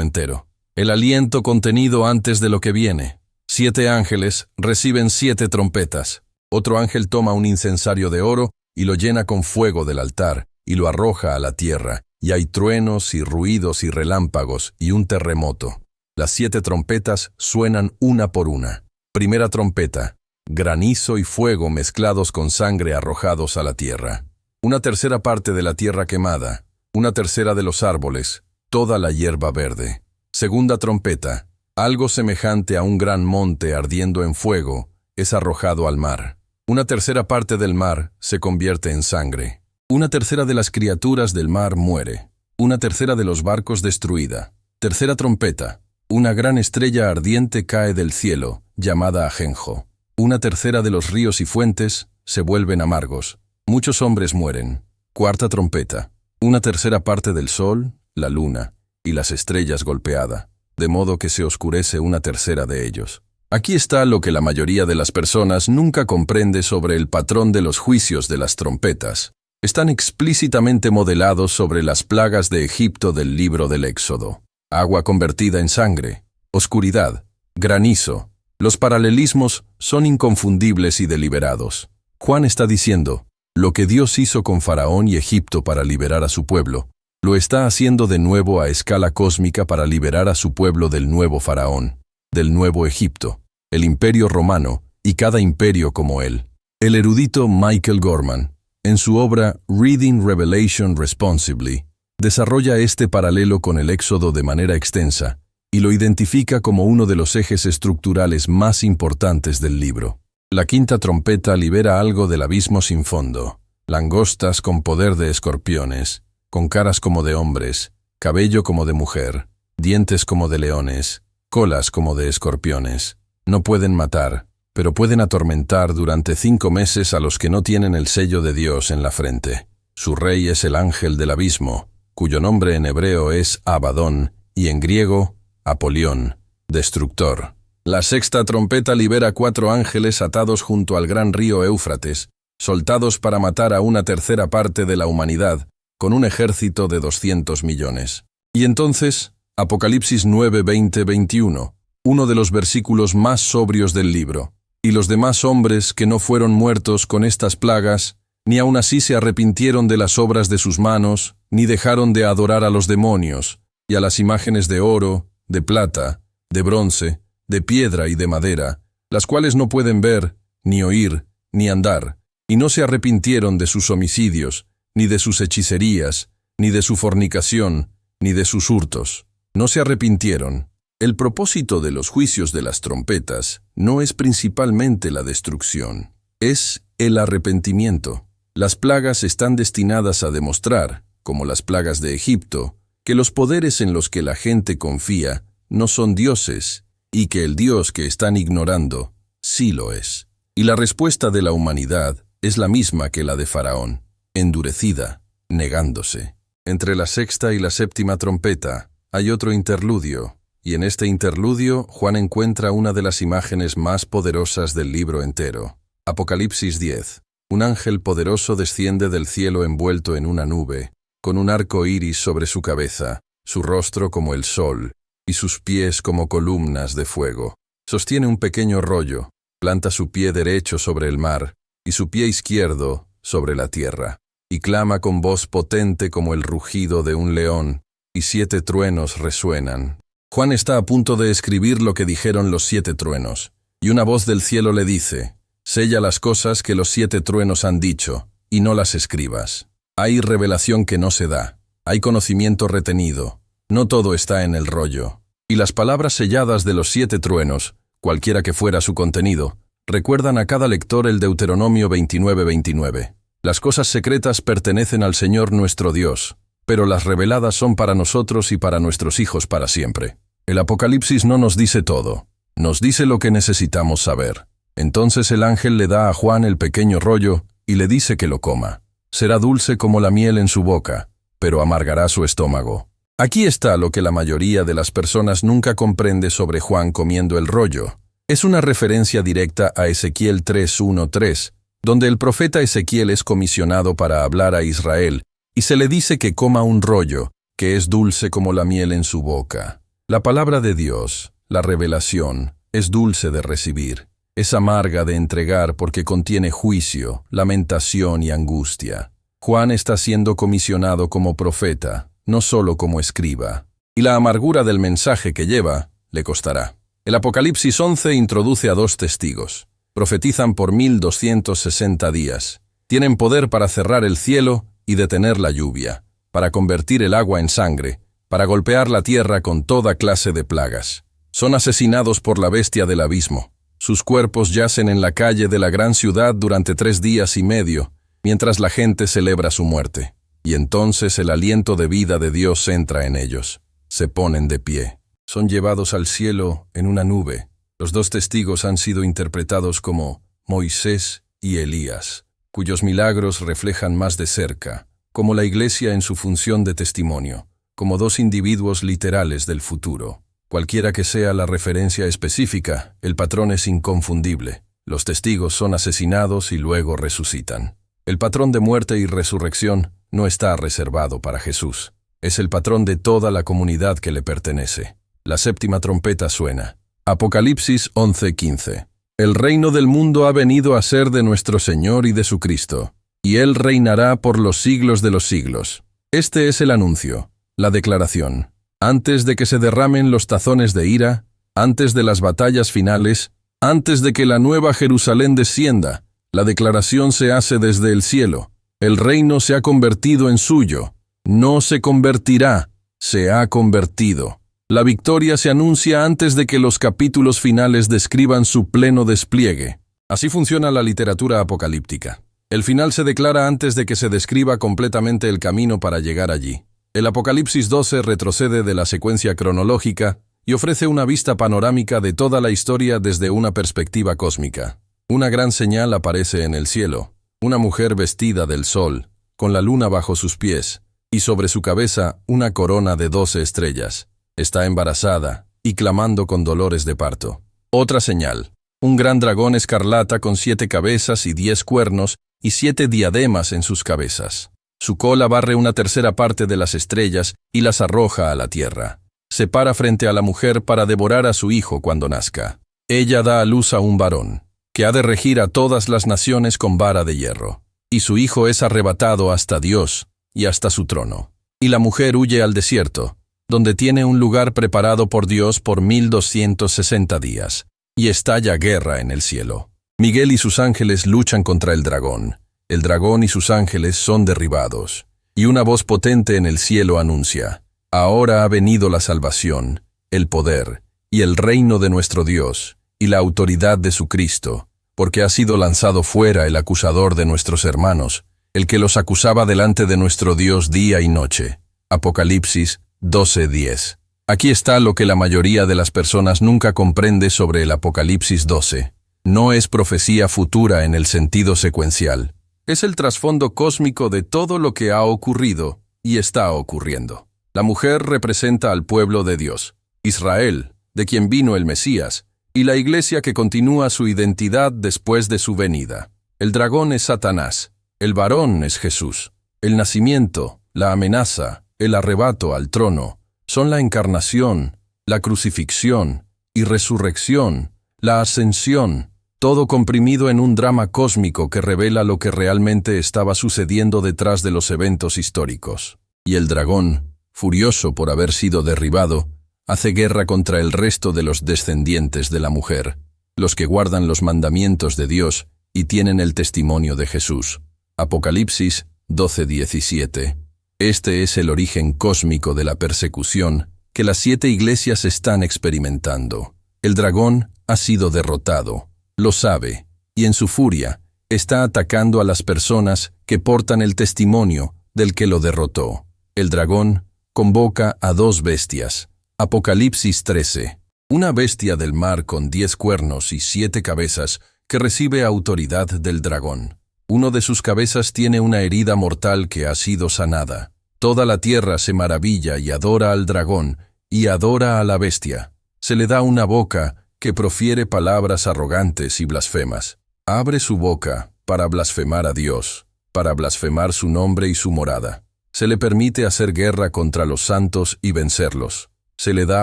entero. El aliento contenido antes de lo que viene. 7 ángeles reciben 7 trompetas. Otro ángel toma un incensario de oro y lo llena con fuego del altar, y lo arroja a la tierra, y hay truenos y ruidos y relámpagos y un terremoto. Las 7 trompetas suenan una por una. Primera trompeta: granizo y fuego mezclados con sangre arrojados a la tierra. Una tercera parte de la tierra quemada. Una tercera de los árboles, toda la hierba verde. Segunda trompeta: algo semejante a un gran monte ardiendo en fuego es arrojado al mar. Una tercera parte del mar se convierte en sangre. Una tercera de las criaturas del mar muere. Una tercera de los barcos destruida. Tercera trompeta: una gran estrella ardiente cae del cielo, llamada ajenjo. Una tercera de los ríos y fuentes se vuelven amargos. Muchos hombres mueren. Cuarta trompeta: una tercera parte del sol, la luna y las estrellas golpeada, de modo que se oscurece una tercera de ellos. Aquí está lo que la mayoría de las personas nunca comprende sobre el patrón de los juicios de las trompetas. Están explícitamente modelados sobre las plagas de Egipto del libro del Éxodo. Agua convertida en sangre, oscuridad, granizo. Los paralelismos son inconfundibles y deliberados. Juan está diciendo: lo que Dios hizo con Faraón y Egipto para liberar a su pueblo, Lo está haciendo de nuevo a escala cósmica para liberar a su pueblo del nuevo faraón, del nuevo Egipto, el imperio romano y cada imperio como él. El erudito Michael Gorman, en su obra Reading Revelation Responsibly, desarrolla este paralelo con el Éxodo de manera extensa y lo identifica como uno de los ejes estructurales más importantes del libro. La quinta trompeta libera algo del abismo sin fondo, langostas con poder de escorpiones, con caras como de hombres, cabello como de mujer, dientes como de leones, colas como de escorpiones. No pueden matar, pero pueden atormentar durante 5 meses a los que no tienen el sello de Dios en la frente. Su rey es el ángel del abismo, cuyo nombre en hebreo es Abadón y en griego, Apolión, destructor. La sexta trompeta libera 4 ángeles atados junto al gran río Éufrates, soltados para matar a una tercera parte de la humanidad, con un ejército de 200 millones. Y entonces, Apocalipsis 9, 20, 21, uno de los versículos más sobrios del libro. Y los demás hombres que no fueron muertos con estas plagas, ni aun así se arrepintieron de las obras de sus manos, ni dejaron de adorar a los demonios, y a las imágenes de oro, de plata, de bronce, de piedra y de madera, las cuales no pueden ver, ni oír, ni andar, y no se arrepintieron de sus homicidios, ni de sus hechicerías, ni de su fornicación, ni de sus hurtos. No se arrepintieron. El propósito de los juicios de las trompetas no es principalmente la destrucción, es el arrepentimiento. Las plagas están destinadas a demostrar, como las plagas de Egipto, que los poderes en los que la gente confía no son dioses, y que el Dios que están ignorando sí lo es. Y la respuesta de la humanidad es la misma que la de Faraón, endurecida, negándose. Entre la sexta y la séptima trompeta hay otro interludio, y en este interludio Juan encuentra una de las imágenes más poderosas del libro entero. Apocalipsis 10. Un ángel poderoso desciende del cielo envuelto en una nube, con un arco iris sobre su cabeza, su rostro como el sol, y sus pies como columnas de fuego. Sostiene un pequeño rollo, planta su pie derecho sobre el mar, y su pie izquierdo sobre la tierra, y clama con voz potente como el rugido de un león, y 7 truenos resuenan. Juan está a punto de escribir lo que dijeron los 7 truenos, y una voz del cielo le dice: «Sella las cosas que los 7 truenos han dicho, y no las escribas». Hay revelación que no se da, hay conocimiento retenido, no todo está en el rollo. Y las palabras selladas de los 7 truenos, cualquiera que fuera su contenido, recuerdan a cada lector el Deuteronomio 29:29. Las cosas secretas pertenecen al Señor nuestro Dios, pero las reveladas son para nosotros y para nuestros hijos para siempre. El Apocalipsis no nos dice todo, nos dice lo que necesitamos saber. Entonces el ángel le da a Juan el pequeño rollo y le dice que lo coma. Será dulce como la miel en su boca, pero amargará su estómago. Aquí está lo que la mayoría de las personas nunca comprende sobre Juan comiendo el rollo. Es una referencia directa a Ezequiel 3:1-3, donde el profeta Ezequiel es comisionado para hablar a Israel, y se le dice que coma un rollo, que es dulce como la miel en su boca. La palabra de Dios, la revelación, es dulce de recibir. Es amarga de entregar porque contiene juicio, lamentación y angustia. Juan está siendo comisionado como profeta, no solo como escriba. Y la amargura del mensaje que lleva le costará. El Apocalipsis 11 introduce a 2 testigos. Profetizan por 1260 días. Tienen poder para cerrar el cielo y detener la lluvia, para convertir el agua en sangre, para golpear la tierra con toda clase de plagas. Son asesinados por la bestia del abismo. Sus cuerpos yacen en la calle de la gran ciudad durante 3 días y medio, mientras la gente celebra su muerte. Y entonces el aliento de vida de Dios entra en ellos. Se ponen de pie. Son llevados al cielo en una nube. Los 2 testigos han sido interpretados como Moisés y Elías, cuyos milagros reflejan más de cerca, como la Iglesia en su función de testimonio, como 2 individuos literales del futuro. Cualquiera que sea la referencia específica, el patrón es inconfundible. Los testigos son asesinados y luego resucitan. El patrón de muerte y resurrección no está reservado para Jesús. Es el patrón de toda la comunidad que le pertenece. La séptima trompeta suena. Apocalipsis 11:15. El reino del mundo ha venido a ser de nuestro Señor y de su Cristo, y Él reinará por los siglos de los siglos. Este es el anuncio, la declaración. Antes de que se derramen los tazones de ira, antes de las batallas finales, antes de que la nueva Jerusalén descienda, la declaración se hace desde el cielo. El reino se ha convertido en suyo. No se convertirá, se ha convertido. La victoria se anuncia antes de que los capítulos finales describan su pleno despliegue. Así funciona la literatura apocalíptica. El final se declara antes de que se describa completamente el camino para llegar allí. El Apocalipsis 12 retrocede de la secuencia cronológica y ofrece una vista panorámica de toda la historia desde una perspectiva cósmica. Una gran señal aparece en el cielo, una mujer vestida del sol, con la luna bajo sus pies, y sobre su cabeza una corona de 12 estrellas. Está embarazada y clamando con dolores de parto. Otra señal, un gran dragón escarlata con 7 cabezas y 10 cuernos y 7 diademas en sus cabezas. Su cola barre una tercera parte de las estrellas y las arroja a la tierra. Se para frente a la mujer para devorar a su hijo cuando nazca. Ella da a luz a un varón, que ha de regir a todas las naciones con vara de hierro. Y su hijo es arrebatado hasta Dios y hasta su trono. Y la mujer huye al desierto, donde tiene un lugar preparado por Dios por 1260 días. Y estalla guerra en el cielo. Miguel y sus ángeles luchan contra el dragón. El dragón y sus ángeles son derribados. Y una voz potente en el cielo anuncia: ahora ha venido la salvación, el poder, y el reino de nuestro Dios, y la autoridad de su Cristo, porque ha sido lanzado fuera el acusador de nuestros hermanos, el que los acusaba delante de nuestro Dios día y noche. Apocalipsis 12:10. Aquí está lo que la mayoría de las personas nunca comprende sobre el Apocalipsis 12. No es profecía futura en el sentido secuencial. Es el trasfondo cósmico de todo lo que ha ocurrido y está ocurriendo. La mujer representa al pueblo de Dios, Israel, de quien vino el Mesías, y la iglesia que continúa su identidad después de su venida. El dragón es Satanás, el varón es Jesús. El nacimiento, la amenaza, el arrebato al trono, son la encarnación, la crucifixión y resurrección, la ascensión, todo comprimido en un drama cósmico que revela lo que realmente estaba sucediendo detrás de los eventos históricos. Y el dragón, furioso por haber sido derribado, hace guerra contra el resto de los descendientes de la mujer, los que guardan los mandamientos de Dios y tienen el testimonio de Jesús. Apocalipsis 12:17. Este es el origen cósmico de la persecución que las 7 iglesias están experimentando. El dragón ha sido derrotado, lo sabe, y en su furia está atacando a las personas que portan el testimonio del que lo derrotó. El dragón convoca a 2 bestias. Apocalipsis 13. Una bestia del mar con 10 cuernos y 7 cabezas que recibe autoridad del dragón. Uno de sus cabezas tiene una herida mortal que ha sido sanada. Toda la tierra se maravilla y adora al dragón y adora a la bestia. Se le da una boca que profiere palabras arrogantes y blasfemas. Abre su boca para blasfemar a Dios, para blasfemar su nombre y su morada. Se le permite hacer guerra contra los santos y vencerlos. Se le da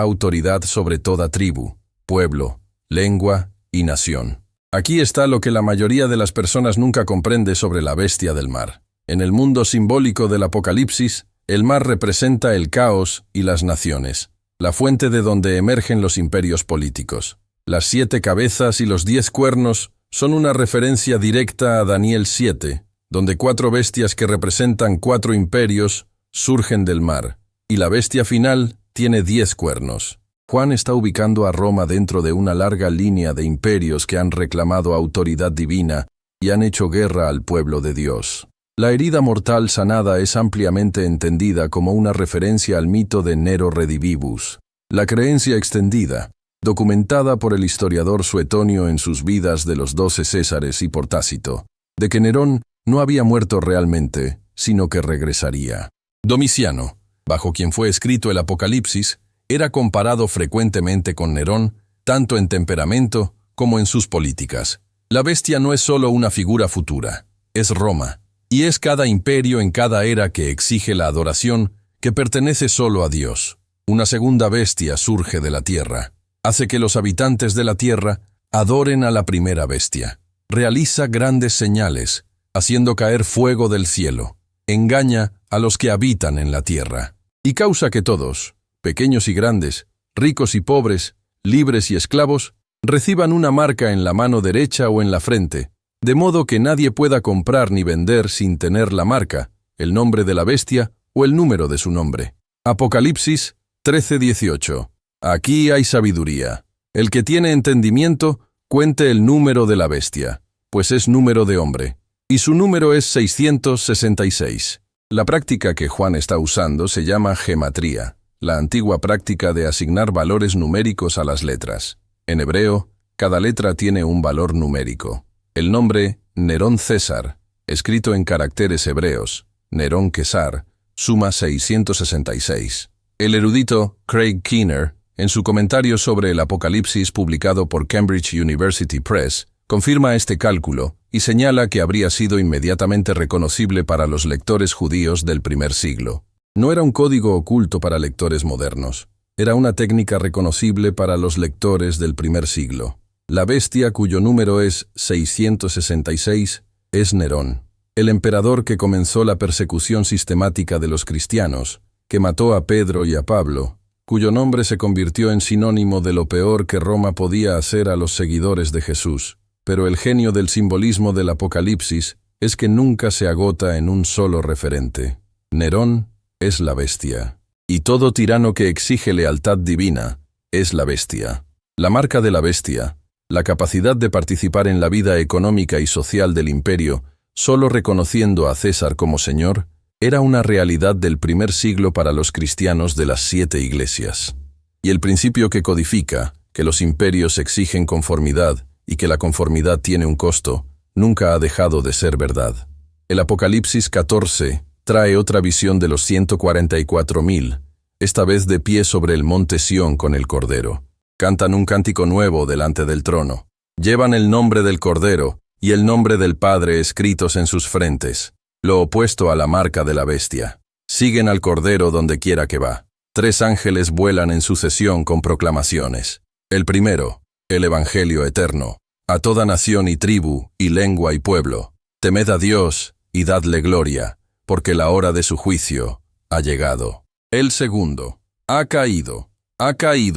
autoridad sobre toda tribu, pueblo, lengua y nación. Aquí está lo que la mayoría de las personas nunca comprende sobre la bestia del mar. En el mundo simbólico del Apocalipsis, el mar representa el caos y las naciones, la fuente de donde emergen los imperios políticos. Las 7 cabezas y los 10 cuernos son una referencia directa a Daniel 7, donde 4 bestias que representan 4 imperios surgen del mar, y la bestia final tiene 10 cuernos. Juan está ubicando a Roma dentro de una larga línea de imperios que han reclamado autoridad divina y han hecho guerra al pueblo de Dios. La herida mortal sanada es ampliamente entendida como una referencia al mito de Nero Redivivus. La creencia extendida, documentada por el historiador Suetonio en sus vidas de los 12 Césares y por Tácito, de que Nerón no había muerto realmente, sino que regresaría. Domiciano, bajo quien fue escrito el Apocalipsis, era comparado frecuentemente con Nerón, tanto en temperamento como en sus políticas. La bestia no es solo una figura futura, es Roma, y es cada imperio en cada era que exige la adoración que pertenece solo a Dios. Una segunda bestia surge de la tierra, hace que los habitantes de la tierra adoren a la primera bestia. Realiza grandes señales, haciendo caer fuego del cielo. Engaña a los que habitan en la tierra, y causa que todos, pequeños y grandes, ricos y pobres, libres y esclavos, reciban una marca en la mano derecha o en la frente, de modo que nadie pueda comprar ni vender sin tener la marca, el nombre de la bestia o el número de su nombre. Apocalipsis 13:18. Aquí hay sabiduría. El que tiene entendimiento, cuente el número de la bestia, pues es número de hombre, y su número es 666. La práctica que Juan está usando se llama gematría, la antigua práctica de asignar valores numéricos a las letras. En hebreo, cada letra tiene un valor numérico. El nombre Nerón César, escrito en caracteres hebreos, Nerón Quesar, suma 666. El erudito Craig Keener, en su comentario sobre el Apocalipsis publicado por Cambridge University Press, confirma este cálculo y señala que habría sido inmediatamente reconocible para los lectores judíos del primer siglo. No era un código oculto para lectores modernos. Era una técnica reconocible para los lectores del primer siglo. La bestia, cuyo número es 666, es Nerón, el emperador que comenzó la persecución sistemática de los cristianos, que mató a Pedro y a Pablo, cuyo nombre se convirtió en sinónimo de lo peor que Roma podía hacer a los seguidores de Jesús. Pero el genio del simbolismo del Apocalipsis es que nunca se agota en un solo referente. Nerón es la bestia, y todo tirano que exige lealtad divina es la bestia. La marca de la bestia, la capacidad de participar en la vida económica y social del imperio, solo reconociendo a César como señor, era una realidad del primer siglo para los cristianos de las 7 iglesias. Y el principio que codifica, que los imperios exigen conformidad y que la conformidad tiene un costo, nunca ha dejado de ser verdad. El Apocalipsis 14 trae otra visión de los 144,000, esta vez de pie sobre el monte Sión con el Cordero. Cantan un cántico nuevo delante del trono. Llevan el nombre del Cordero y el nombre del Padre escritos en sus frentes, lo opuesto a la marca de la bestia. Siguen al Cordero donde quiera que va. 3 ángeles vuelan en sucesión con proclamaciones. El primero, el Evangelio eterno, a toda nación y tribu, y lengua y pueblo. Temed a Dios y dadle gloria, porque la hora de su juicio ha llegado. El segundo, ha caído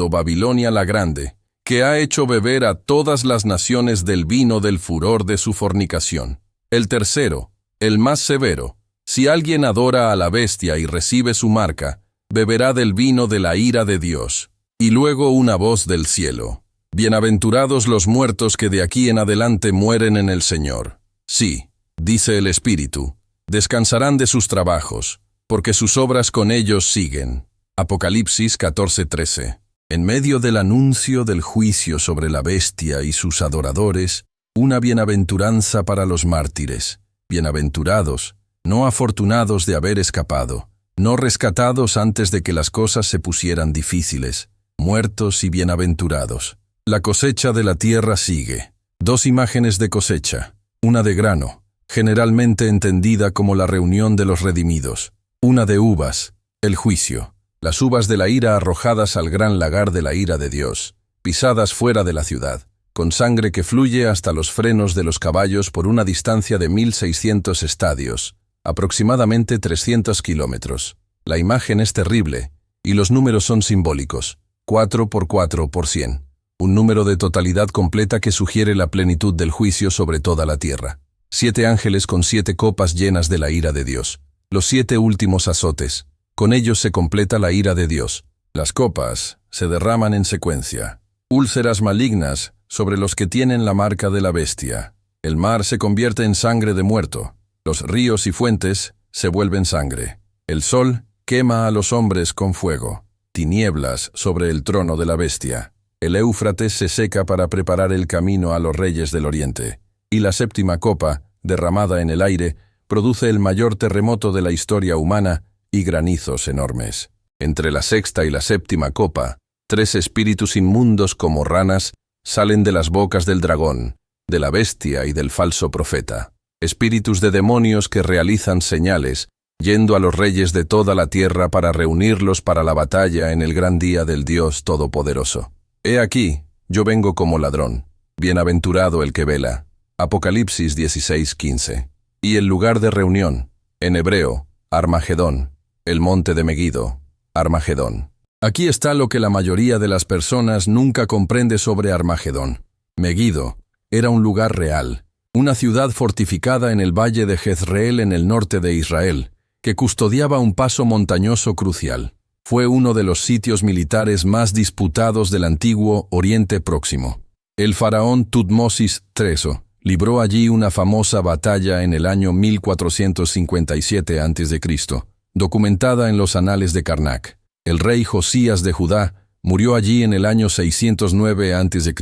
Babilonia la grande, que ha hecho beber a todas las naciones del vino del furor de su fornicación. El tercero, el más severo, si alguien adora a la bestia y recibe su marca, beberá del vino de la ira de Dios. Y luego una voz del cielo. Bienaventurados los muertos que de aquí en adelante mueren en el Señor. Sí, dice el Espíritu, descansarán de sus trabajos, porque sus obras con ellos siguen. Apocalipsis 14:13. En medio del anuncio del juicio sobre la bestia y sus adoradores, una bienaventuranza para los mártires. Bienaventurados, no afortunados de haber escapado, no rescatados antes de que las cosas se pusieran difíciles, muertos y bienaventurados. La cosecha de la tierra sigue. 2 imágenes de cosecha, una de grano, generalmente entendida como la reunión de los redimidos, una de uvas, el juicio, las uvas de la ira arrojadas al gran lagar de la ira de Dios, pisadas fuera de la ciudad, con sangre que fluye hasta los frenos de los caballos por una distancia de 1.600 estadios, aproximadamente 300 kilómetros. La imagen es terrible, y los números son simbólicos, 4 por 4 por 100. Un número de totalidad completa que sugiere la plenitud del juicio sobre toda la tierra. 7 ángeles con 7 copas llenas de la ira de Dios. Los 7 últimos azotes. Con ellos se completa la ira de Dios. Las copas se derraman en secuencia. Úlceras malignas sobre los que tienen la marca de la bestia. El mar se convierte en sangre de muerto. Los ríos y fuentes se vuelven sangre. El sol quema a los hombres con fuego. Tinieblas sobre el trono de la bestia. El Éufrates se seca para preparar el camino a los reyes del oriente, y la 7ª copa, derramada en el aire, produce el mayor terremoto de la historia humana y granizos enormes. Entre la 6ª y la 7ª copa, 3 espíritus inmundos como ranas salen de las bocas del dragón, de la bestia y del falso profeta. Espíritus de demonios que realizan señales, yendo a los reyes de toda la tierra para reunirlos para la batalla en el gran día del Dios Todopoderoso. He aquí, yo vengo como ladrón. Bienaventurado el que vela. Apocalipsis 16:15. Y el lugar de reunión, en hebreo, Armagedón. El monte de Megido. Armagedón. Aquí está lo que la mayoría de las personas nunca comprende sobre Armagedón. Megido era un lugar real, una ciudad fortificada en el valle de Jezreel en el norte de Israel, que custodiaba un paso montañoso crucial. Fue uno de los sitios militares más disputados del antiguo Oriente Próximo. El faraón Tutmosis III libró allí una famosa batalla en el año 1457 a.C., documentada en los anales de Karnak. El rey Josías de Judá murió allí en el año 609 a.C.,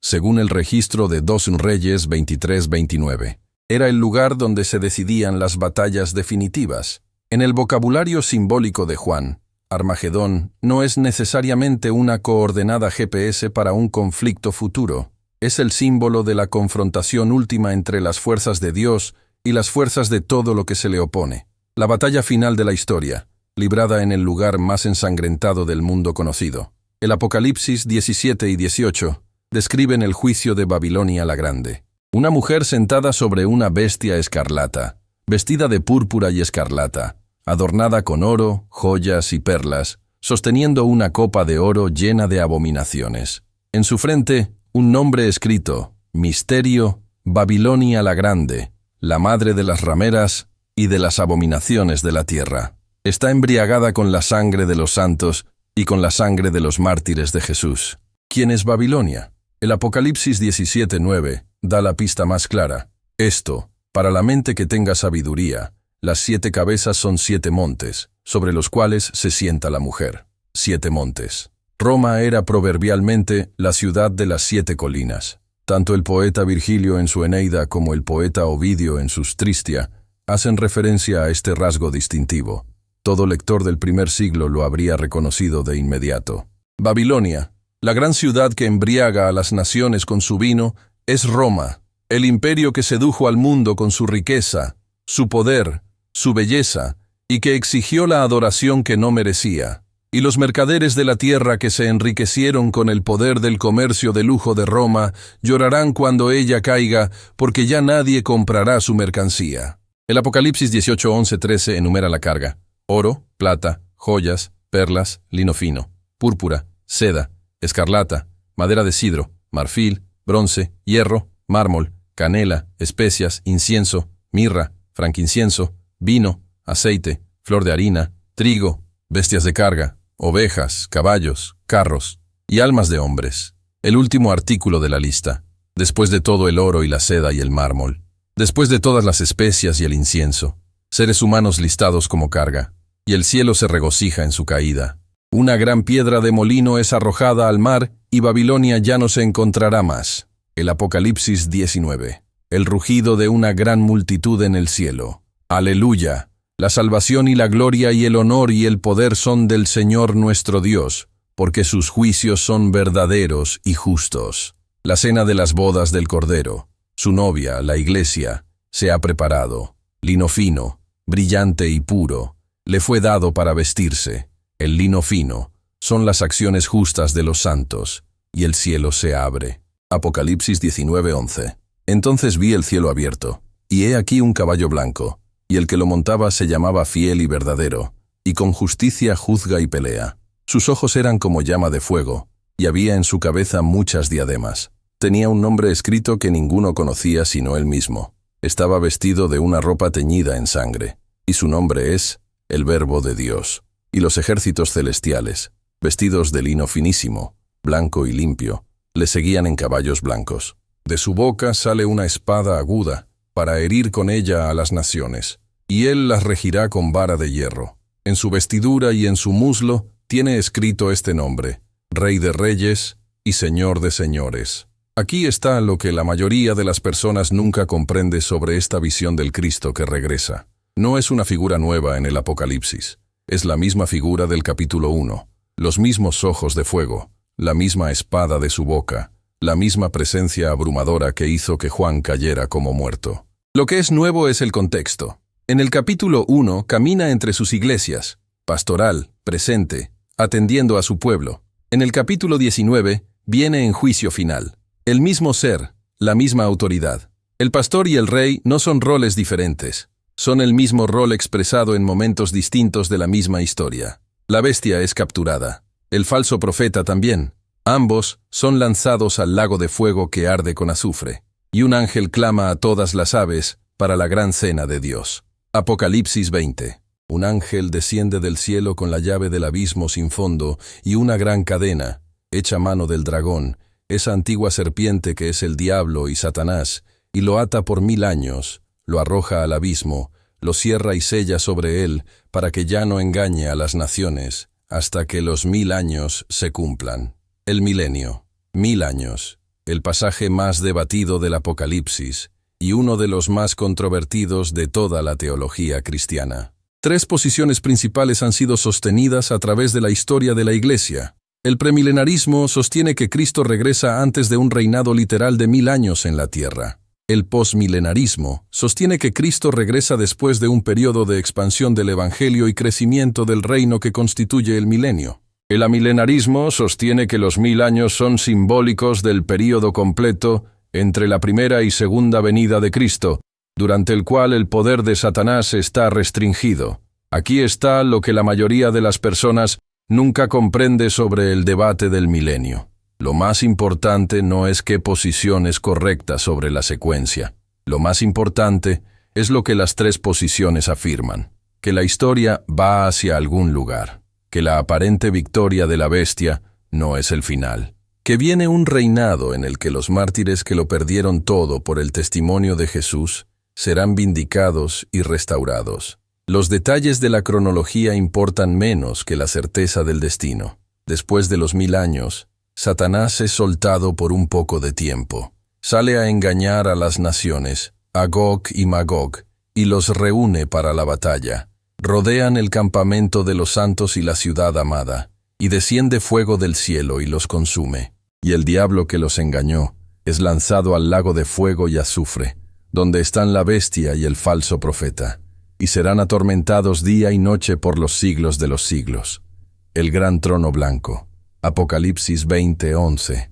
según el registro de 2 Reyes 23-29. Era el lugar donde se decidían las batallas definitivas. En el vocabulario simbólico de Juan, Armagedón no es necesariamente una coordenada GPS para un conflicto futuro. Es el símbolo de la confrontación última entre las fuerzas de Dios y las fuerzas de todo lo que se le opone. La batalla final de la historia, librada en el lugar más ensangrentado del mundo conocido. El Apocalipsis 17 y 18 describen el juicio de Babilonia la Grande. Una mujer sentada sobre una bestia escarlata, vestida de púrpura y escarlata, adornada con oro, joyas y perlas, sosteniendo una copa de oro llena de abominaciones. En su frente, un nombre escrito: Misterio, Babilonia la Grande, la madre de las rameras y de las abominaciones de la tierra. Está embriagada con la sangre de los santos y con la sangre de los mártires de Jesús. ¿Quién es Babilonia? El Apocalipsis 17:9 da la pista más clara. Esto, para la mente que tenga sabiduría, las 7 cabezas son 7 montes, sobre los cuales se sienta la mujer. 7 montes. Roma era proverbialmente la ciudad de las 7 colinas. Tanto el poeta Virgilio en su Eneida como el poeta Ovidio en sus Tristia hacen referencia a este rasgo distintivo. Todo lector del primer siglo lo habría reconocido de inmediato. Babilonia, la gran ciudad que embriaga a las naciones con su vino, es Roma, el imperio que sedujo al mundo con su riqueza, su poder, su belleza, y que exigió la adoración que no merecía. Y los mercaderes de la tierra que se enriquecieron con el poder del comercio de lujo de Roma llorarán cuando ella caiga, porque ya nadie comprará su mercancía. El Apocalipsis 18, 11, 13 enumera la carga: oro, plata, joyas, perlas, lino fino, púrpura, seda, escarlata, madera de cedro, marfil, bronce, hierro, mármol, canela, especias, incienso, mirra, franquincienso, vino, aceite, flor de harina, trigo, bestias de carga, ovejas, caballos, carros y almas de hombres. El último artículo de la lista, después de todo el oro y la seda y el mármol, después de todas las especias y el incienso, seres humanos listados como carga, y el cielo se regocija en su caída. Una gran piedra de molino es arrojada al mar y Babilonia ya no se encontrará más. El Apocalipsis 19. El rugido de una gran multitud en el cielo. Aleluya. La salvación y la gloria y el honor y el poder son del Señor nuestro Dios, porque sus juicios son verdaderos y justos. La cena de las bodas del Cordero, su novia, la iglesia, se ha preparado. Lino fino, brillante y puro, le fue dado para vestirse. El lino fino son las acciones justas de los santos, y el cielo se abre. Apocalipsis 19:11. Entonces vi el cielo abierto, y he aquí un caballo blanco, y el que lo montaba se llamaba Fiel y Verdadero, y con justicia juzga y pelea. Sus ojos eran como llama de fuego, y había en su cabeza muchas diademas. Tenía un nombre escrito que ninguno conocía sino él mismo. Estaba vestido de una ropa teñida en sangre, y su nombre es el Verbo de Dios. Y los ejércitos celestiales, vestidos de lino finísimo, blanco y limpio, le seguían en caballos blancos. De su boca sale una espada aguda, para herir con ella a las naciones, y él las regirá con vara de hierro. En su vestidura y en su muslo tiene escrito este nombre: Rey de Reyes y Señor de Señores. Aquí está lo que la mayoría de las personas nunca comprende sobre esta visión del Cristo que regresa. No es una figura nueva en el Apocalipsis. Es la misma figura del capítulo 1, los mismos ojos de fuego, la misma espada de su boca, la misma presencia abrumadora que hizo que Juan cayera como muerto. Lo que es nuevo es el contexto. En el capítulo 1 camina entre sus iglesias, pastoral, presente, atendiendo a su pueblo. En el capítulo 19 viene en juicio final. El mismo ser, la misma autoridad. El pastor y el rey no son roles diferentes. Son el mismo rol expresado en momentos distintos de la misma historia. La bestia es capturada. El falso profeta también. Ambos son lanzados al lago de fuego que arde con azufre. Y un ángel clama a todas las aves para la gran cena de Dios. Apocalipsis 20. Un ángel desciende del cielo con la llave del abismo sin fondo y una gran cadena, hecha a mano del dragón, esa antigua serpiente que es el diablo y Satanás, y lo ata por 1000 años, lo arroja al abismo, lo cierra y sella sobre él, para que ya no engañe a las naciones, hasta que los 1000 años se cumplan. El milenio, 1000 años, el pasaje más debatido del Apocalipsis, y uno de los más controvertidos de toda la teología cristiana. 3 posiciones principales han sido sostenidas a través de la historia de la Iglesia. El premilenarismo sostiene que Cristo regresa antes de un reinado literal de 1000 años en la tierra. El posmilenarismo sostiene que Cristo regresa después de un periodo de expansión del Evangelio y crecimiento del reino que constituye el milenio. El amilenarismo sostiene que los 1000 años son simbólicos del período completo entre la primera y segunda venida de Cristo, durante el cual el poder de Satanás está restringido. Aquí está lo que la mayoría de las personas nunca comprende sobre el debate del milenio. Lo más importante no es qué posición es correcta sobre la secuencia. Lo más importante es lo que las 3 posiciones afirman: que la historia va hacia algún lugar, que la aparente victoria de la bestia no es el final, que viene un reinado en el que los mártires que lo perdieron todo por el testimonio de Jesús serán vindicados y restaurados. Los detalles de la cronología importan menos que la certeza del destino. Después de los 1000 años, Satanás es soltado por un poco de tiempo. Sale a engañar a las naciones, a Gog y Magog, y los reúne para la batalla. Rodean el campamento de los santos y la ciudad amada, y desciende fuego del cielo y los consume. Y el diablo que los engañó es lanzado al lago de fuego y azufre, donde están la bestia y el falso profeta, y serán atormentados día y noche por los siglos de los siglos. El gran trono blanco. Apocalipsis 20:11.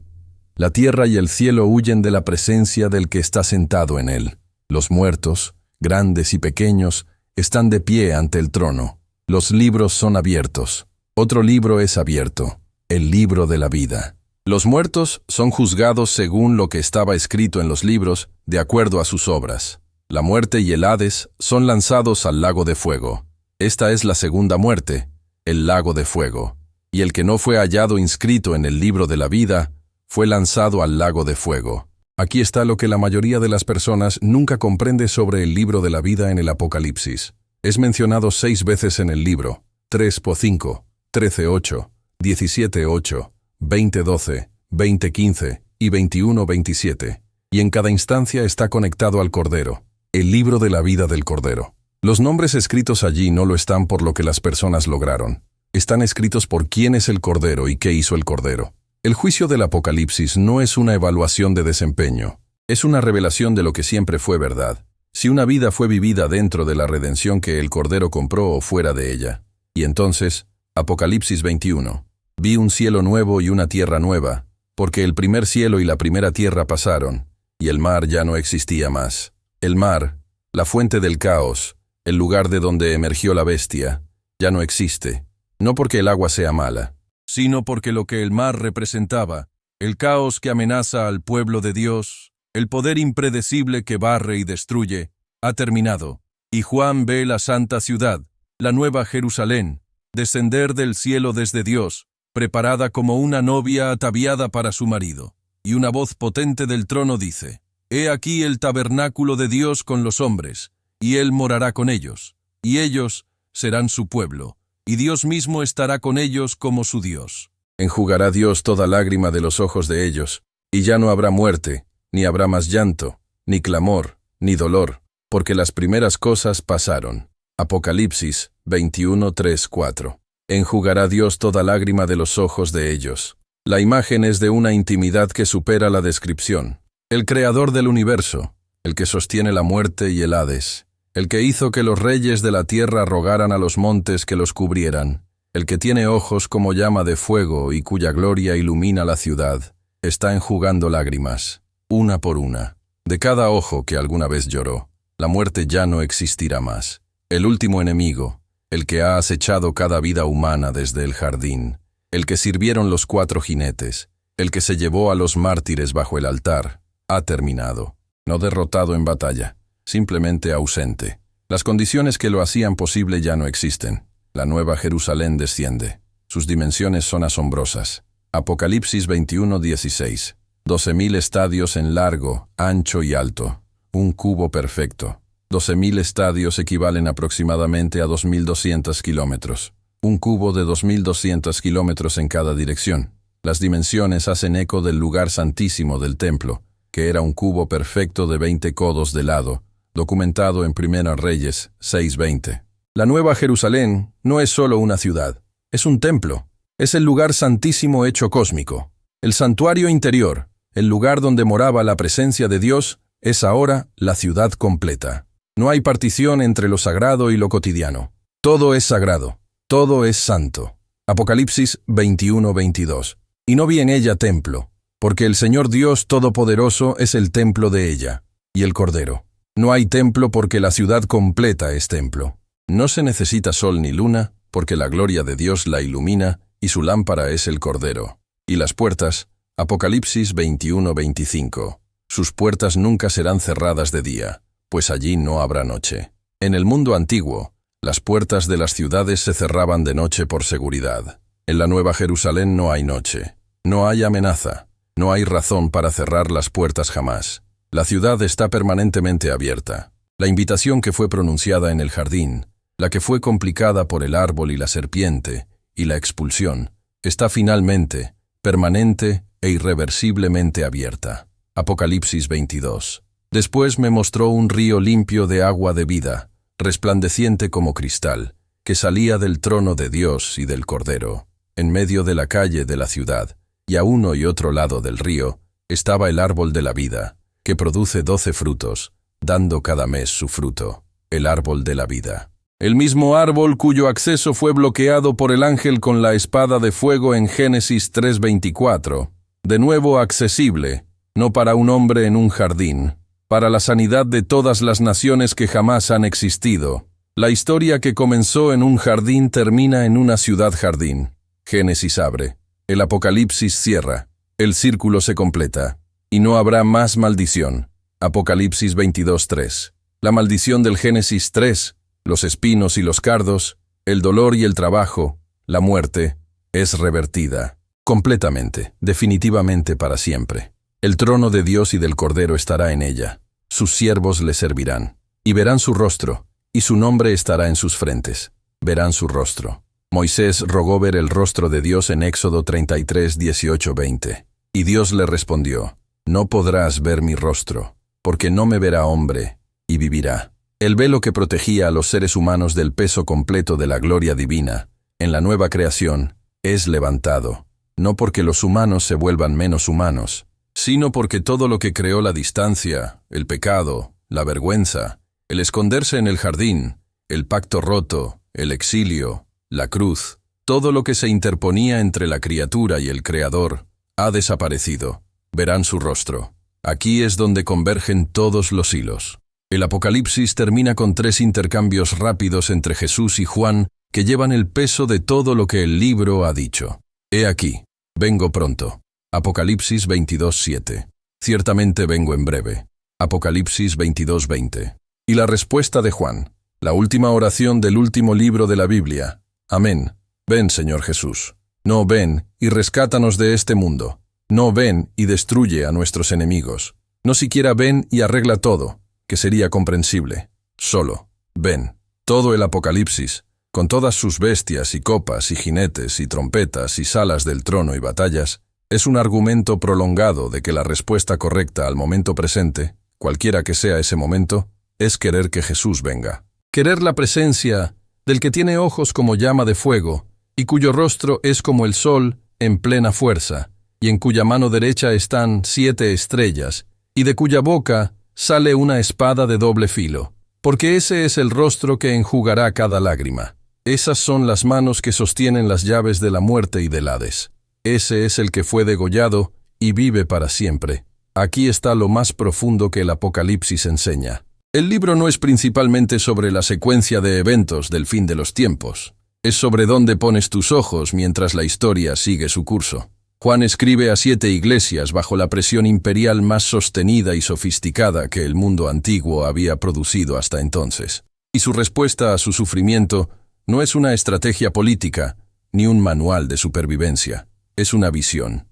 La tierra y el cielo huyen de la presencia del que está sentado en él. Los muertos, grandes y pequeños, están de pie ante el trono. Los libros son abiertos. Otro libro es abierto, el libro de la vida. Los muertos son juzgados según lo que estaba escrito en los libros, de acuerdo a sus obras. La muerte y el Hades son lanzados al lago de fuego. Esta es la segunda muerte, el lago de fuego. Y el que no fue hallado inscrito en el libro de la vida, fue lanzado al lago de fuego. Aquí está lo que la mayoría de las personas nunca comprende sobre el libro de la vida en el Apocalipsis. Es mencionado 6 veces en el libro: 3:5, 13:8, 17:8, 20:12, 20:15 y 21:27. Y en cada instancia está conectado al Cordero, el libro de la vida del Cordero. Los nombres escritos allí no lo están por lo que las personas lograron. Están escritos por quién es el Cordero y qué hizo el Cordero. El juicio del Apocalipsis no es una evaluación de desempeño, es una revelación de lo que siempre fue verdad. Si una vida fue vivida dentro de la redención que el Cordero compró o fuera de ella. Y entonces, Apocalipsis 21. Vi un cielo nuevo y una tierra nueva, porque el primer cielo y la primera tierra pasaron, y el mar ya no existía más. El mar, la fuente del caos, el lugar de donde emergió la bestia, ya no existe, no porque el agua sea mala, sino porque lo que el mar representaba, el caos que amenaza al pueblo de Dios, el poder impredecible que barre y destruye, ha terminado. Y Juan ve la santa ciudad, la nueva Jerusalén, descender del cielo desde Dios, preparada como una novia ataviada para su marido. Y una voz potente del trono dice: He aquí el tabernáculo de Dios con los hombres, y Él morará con ellos, y ellos serán su pueblo, y Dios mismo estará con ellos como su Dios. Enjugará Dios toda lágrima de los ojos de ellos, y ya no habrá muerte, ni habrá más llanto, ni clamor, ni dolor, porque las primeras cosas pasaron. Apocalipsis 21:3-4. Enjugará Dios toda lágrima de los ojos de ellos. La imagen es de una intimidad que supera la descripción. El creador del universo, el que sostiene la muerte y el Hades, el que hizo que los reyes de la tierra rogaran a los montes que los cubrieran, el que tiene ojos como llama de fuego y cuya gloria ilumina la ciudad, está enjugando lágrimas, una por una, de cada ojo que alguna vez lloró. La muerte ya no existirá más. El último enemigo, el que ha acechado cada vida humana desde el jardín, el que sirvieron los 4 jinetes, el que se llevó a los mártires bajo el altar, ha terminado. No derrotado en batalla, simplemente ausente. Las condiciones que lo hacían posible ya no existen. La nueva Jerusalén desciende. Sus dimensiones son asombrosas. Apocalipsis 21:16. 12.000 estadios en largo, ancho y alto. Un cubo perfecto. 12.000 estadios equivalen aproximadamente a 2.200 kilómetros. Un cubo de 2.200 kilómetros en cada dirección. Las dimensiones hacen eco del lugar santísimo del templo, que era un cubo perfecto de 20 codos de lado, documentado en Primera Reyes 6:20. La Nueva Jerusalén no es solo una ciudad, es un templo. Es el lugar santísimo hecho cósmico. El santuario interior, el lugar donde moraba la presencia de Dios, es ahora la ciudad completa. No hay partición entre lo sagrado y lo cotidiano. Todo es sagrado, todo es santo. Apocalipsis 21:22. Y no vi en ella templo, porque el Señor Dios Todopoderoso es el templo de ella, y el Cordero. No hay templo porque la ciudad completa es templo. No se necesita sol ni luna, porque la gloria de Dios la ilumina, y su lámpara es el Cordero. Y las puertas, Apocalipsis 21:25. Sus puertas nunca serán cerradas de día, pues allí no habrá noche. En el mundo antiguo, las puertas de las ciudades se cerraban de noche por seguridad. En la Nueva Jerusalén no hay noche, no hay amenaza, no hay razón para cerrar las puertas jamás. La ciudad está permanentemente abierta. La invitación que fue pronunciada en el jardín, la que fue complicada por el árbol y la serpiente, y la expulsión, está finalmente, permanente e irreversiblemente abierta. Apocalipsis 22. Después me mostró un río limpio de agua de vida, resplandeciente como cristal, que salía del trono de Dios y del Cordero. En medio de la calle de la ciudad, y a uno y otro lado del río, estaba el árbol de la vida, que produce 12 frutos, dando cada mes su fruto, el árbol de la vida. El mismo árbol cuyo acceso fue bloqueado por el ángel con la espada de fuego en Génesis 3:24, de nuevo accesible, no para un hombre en un jardín, para la sanidad de todas las naciones que jamás han existido. La historia que comenzó en un jardín termina en una ciudad-jardín. Génesis abre, el Apocalipsis cierra, el círculo se completa, y no habrá más maldición. Apocalipsis 22:3. La maldición del Génesis 3, los espinos y los cardos, el dolor y el trabajo, la muerte, es revertida, completamente, definitivamente para siempre. El trono de Dios y del Cordero estará en ella, sus siervos le servirán, y verán su rostro, y su nombre estará en sus frentes, verán su rostro. Moisés rogó ver el rostro de Dios en Éxodo 33:18-20, y Dios le respondió, no podrás ver mi rostro, porque no me verá hombre, y vivirá. El velo que protegía a los seres humanos del peso completo de la gloria divina, en la nueva creación, es levantado, no porque los humanos se vuelvan menos humanos, sino porque todo lo que creó la distancia, el pecado, la vergüenza, el esconderse en el jardín, el pacto roto, el exilio, la cruz, todo lo que se interponía entre la criatura y el Creador, ha desaparecido. Verán su rostro. Aquí es donde convergen todos los hilos. El Apocalipsis termina con 3 intercambios rápidos entre Jesús y Juan que llevan el peso de todo lo que el libro ha dicho. He aquí, vengo pronto. Apocalipsis 22:7. Ciertamente vengo en breve. Apocalipsis 22:20. Y la respuesta de Juan, la última oración del último libro de la Biblia. Amén. Ven, Señor Jesús. No, ven y rescátanos de este mundo. No, ven y destruye a nuestros enemigos. No siquiera ven y arregla todo, que sería comprensible. Solo, ven. Todo el Apocalipsis, con todas sus bestias y copas y jinetes y trompetas y salas del trono y batallas, es un argumento prolongado de que la respuesta correcta al momento presente, cualquiera que sea ese momento, es querer que Jesús venga. Querer la presencia del que tiene ojos como llama de fuego, y cuyo rostro es como el sol en plena fuerza, y en cuya mano derecha están 7 estrellas, y de cuya boca sale una espada de doble filo, porque ese es el rostro que enjugará cada lágrima. Esas son las manos que sostienen las llaves de la muerte y del Hades. Ese es el que fue degollado y vive para siempre. Aquí está lo más profundo que el Apocalipsis enseña. El libro no es principalmente sobre la secuencia de eventos del fin de los tiempos. Es sobre dónde pones tus ojos mientras la historia sigue su curso. Juan escribe a 7 iglesias bajo la presión imperial más sostenida y sofisticada que el mundo antiguo había producido hasta entonces. Y su respuesta a su sufrimiento no es una estrategia política, ni un manual de supervivencia. Es una visión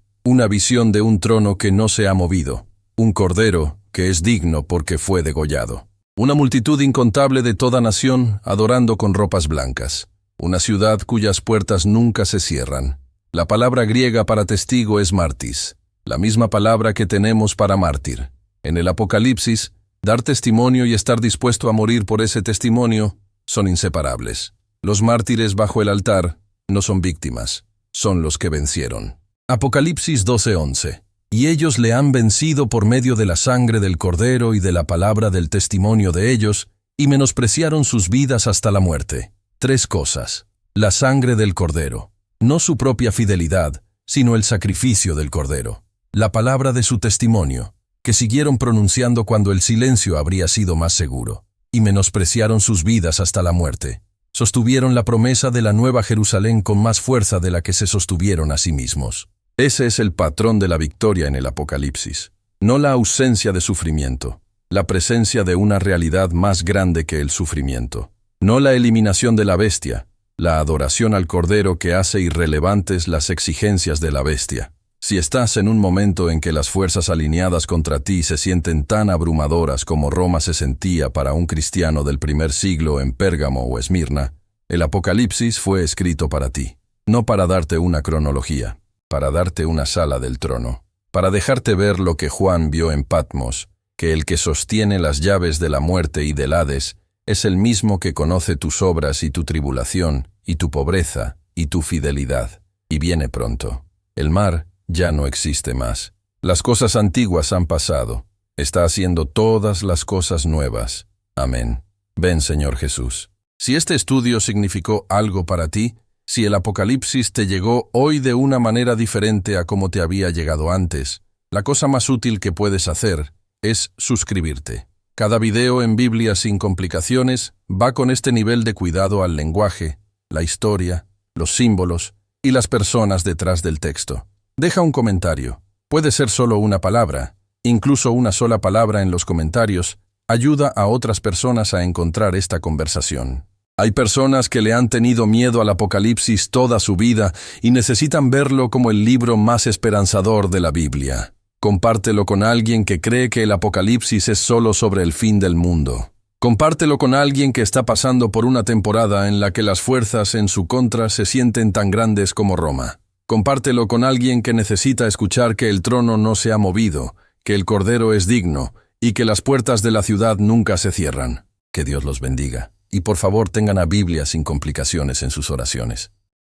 de un trono que no se ha movido, un cordero que es digno porque fue degollado. Una multitud incontable de toda nación adorando con ropas blancas. Una ciudad cuyas puertas nunca se cierran. La palabra griega para testigo es martis, la misma palabra que tenemos para mártir. En el Apocalipsis, dar testimonio y estar dispuesto a morir por ese testimonio son inseparables. Los mártires bajo el altar no son víctimas, son los que vencieron. Apocalipsis 12:11. Y ellos le han vencido por medio de la sangre del Cordero y de la palabra del testimonio de ellos, y menospreciaron sus vidas hasta la muerte. 3 cosas. La sangre del Cordero. No su propia fidelidad, sino el sacrificio del Cordero. La palabra de su testimonio, que siguieron pronunciando cuando el silencio habría sido más seguro. Y menospreciaron sus vidas hasta la muerte. Sostuvieron la promesa de la Nueva Jerusalén con más fuerza de la que se sostuvieron a sí mismos. Ese es el patrón de la victoria en el Apocalipsis. No la ausencia de sufrimiento, la presencia de una realidad más grande que el sufrimiento. No la eliminación de la bestia, la adoración al Cordero que hace irrelevantes las exigencias de la bestia. Si estás en un momento en que las fuerzas alineadas contra ti se sienten tan abrumadoras como Roma se sentía para un cristiano del primer siglo en Pérgamo o Esmirna, el Apocalipsis fue escrito para ti, no para darte una cronología, para darte una sala del trono, para dejarte ver lo que Juan vio en Patmos, que el que sostiene las llaves de la muerte y del Hades es el mismo que conoce tus obras y tu tribulación, y tu pobreza, y tu fidelidad, y viene pronto. El mar ya no existe más. Las cosas antiguas han pasado. Está haciendo todas las cosas nuevas. Amén. Ven, Señor Jesús. Si este estudio significó algo para ti, si el Apocalipsis te llegó hoy de una manera diferente a como te había llegado antes, la cosa más útil que puedes hacer es suscribirte. Cada video en Biblia sin complicaciones va con este nivel de cuidado al lenguaje, la historia, los símbolos y las personas detrás del texto. Deja un comentario. Puede ser solo una palabra. Incluso una sola palabra en los comentarios ayuda a otras personas a encontrar esta conversación. Hay personas que le han tenido miedo al Apocalipsis toda su vida y necesitan verlo como el libro más esperanzador de la Biblia. Compártelo con alguien que cree que el Apocalipsis es solo sobre el fin del mundo. Compártelo con alguien que está pasando por una temporada en la que las fuerzas en su contra se sienten tan grandes como Roma. Compártelo con alguien que necesita escuchar que el trono no se ha movido, que el Cordero es digno y que las puertas de la ciudad nunca se cierran. Que Dios los bendiga. Y por favor tengan a Biblia sin complicaciones en sus oraciones.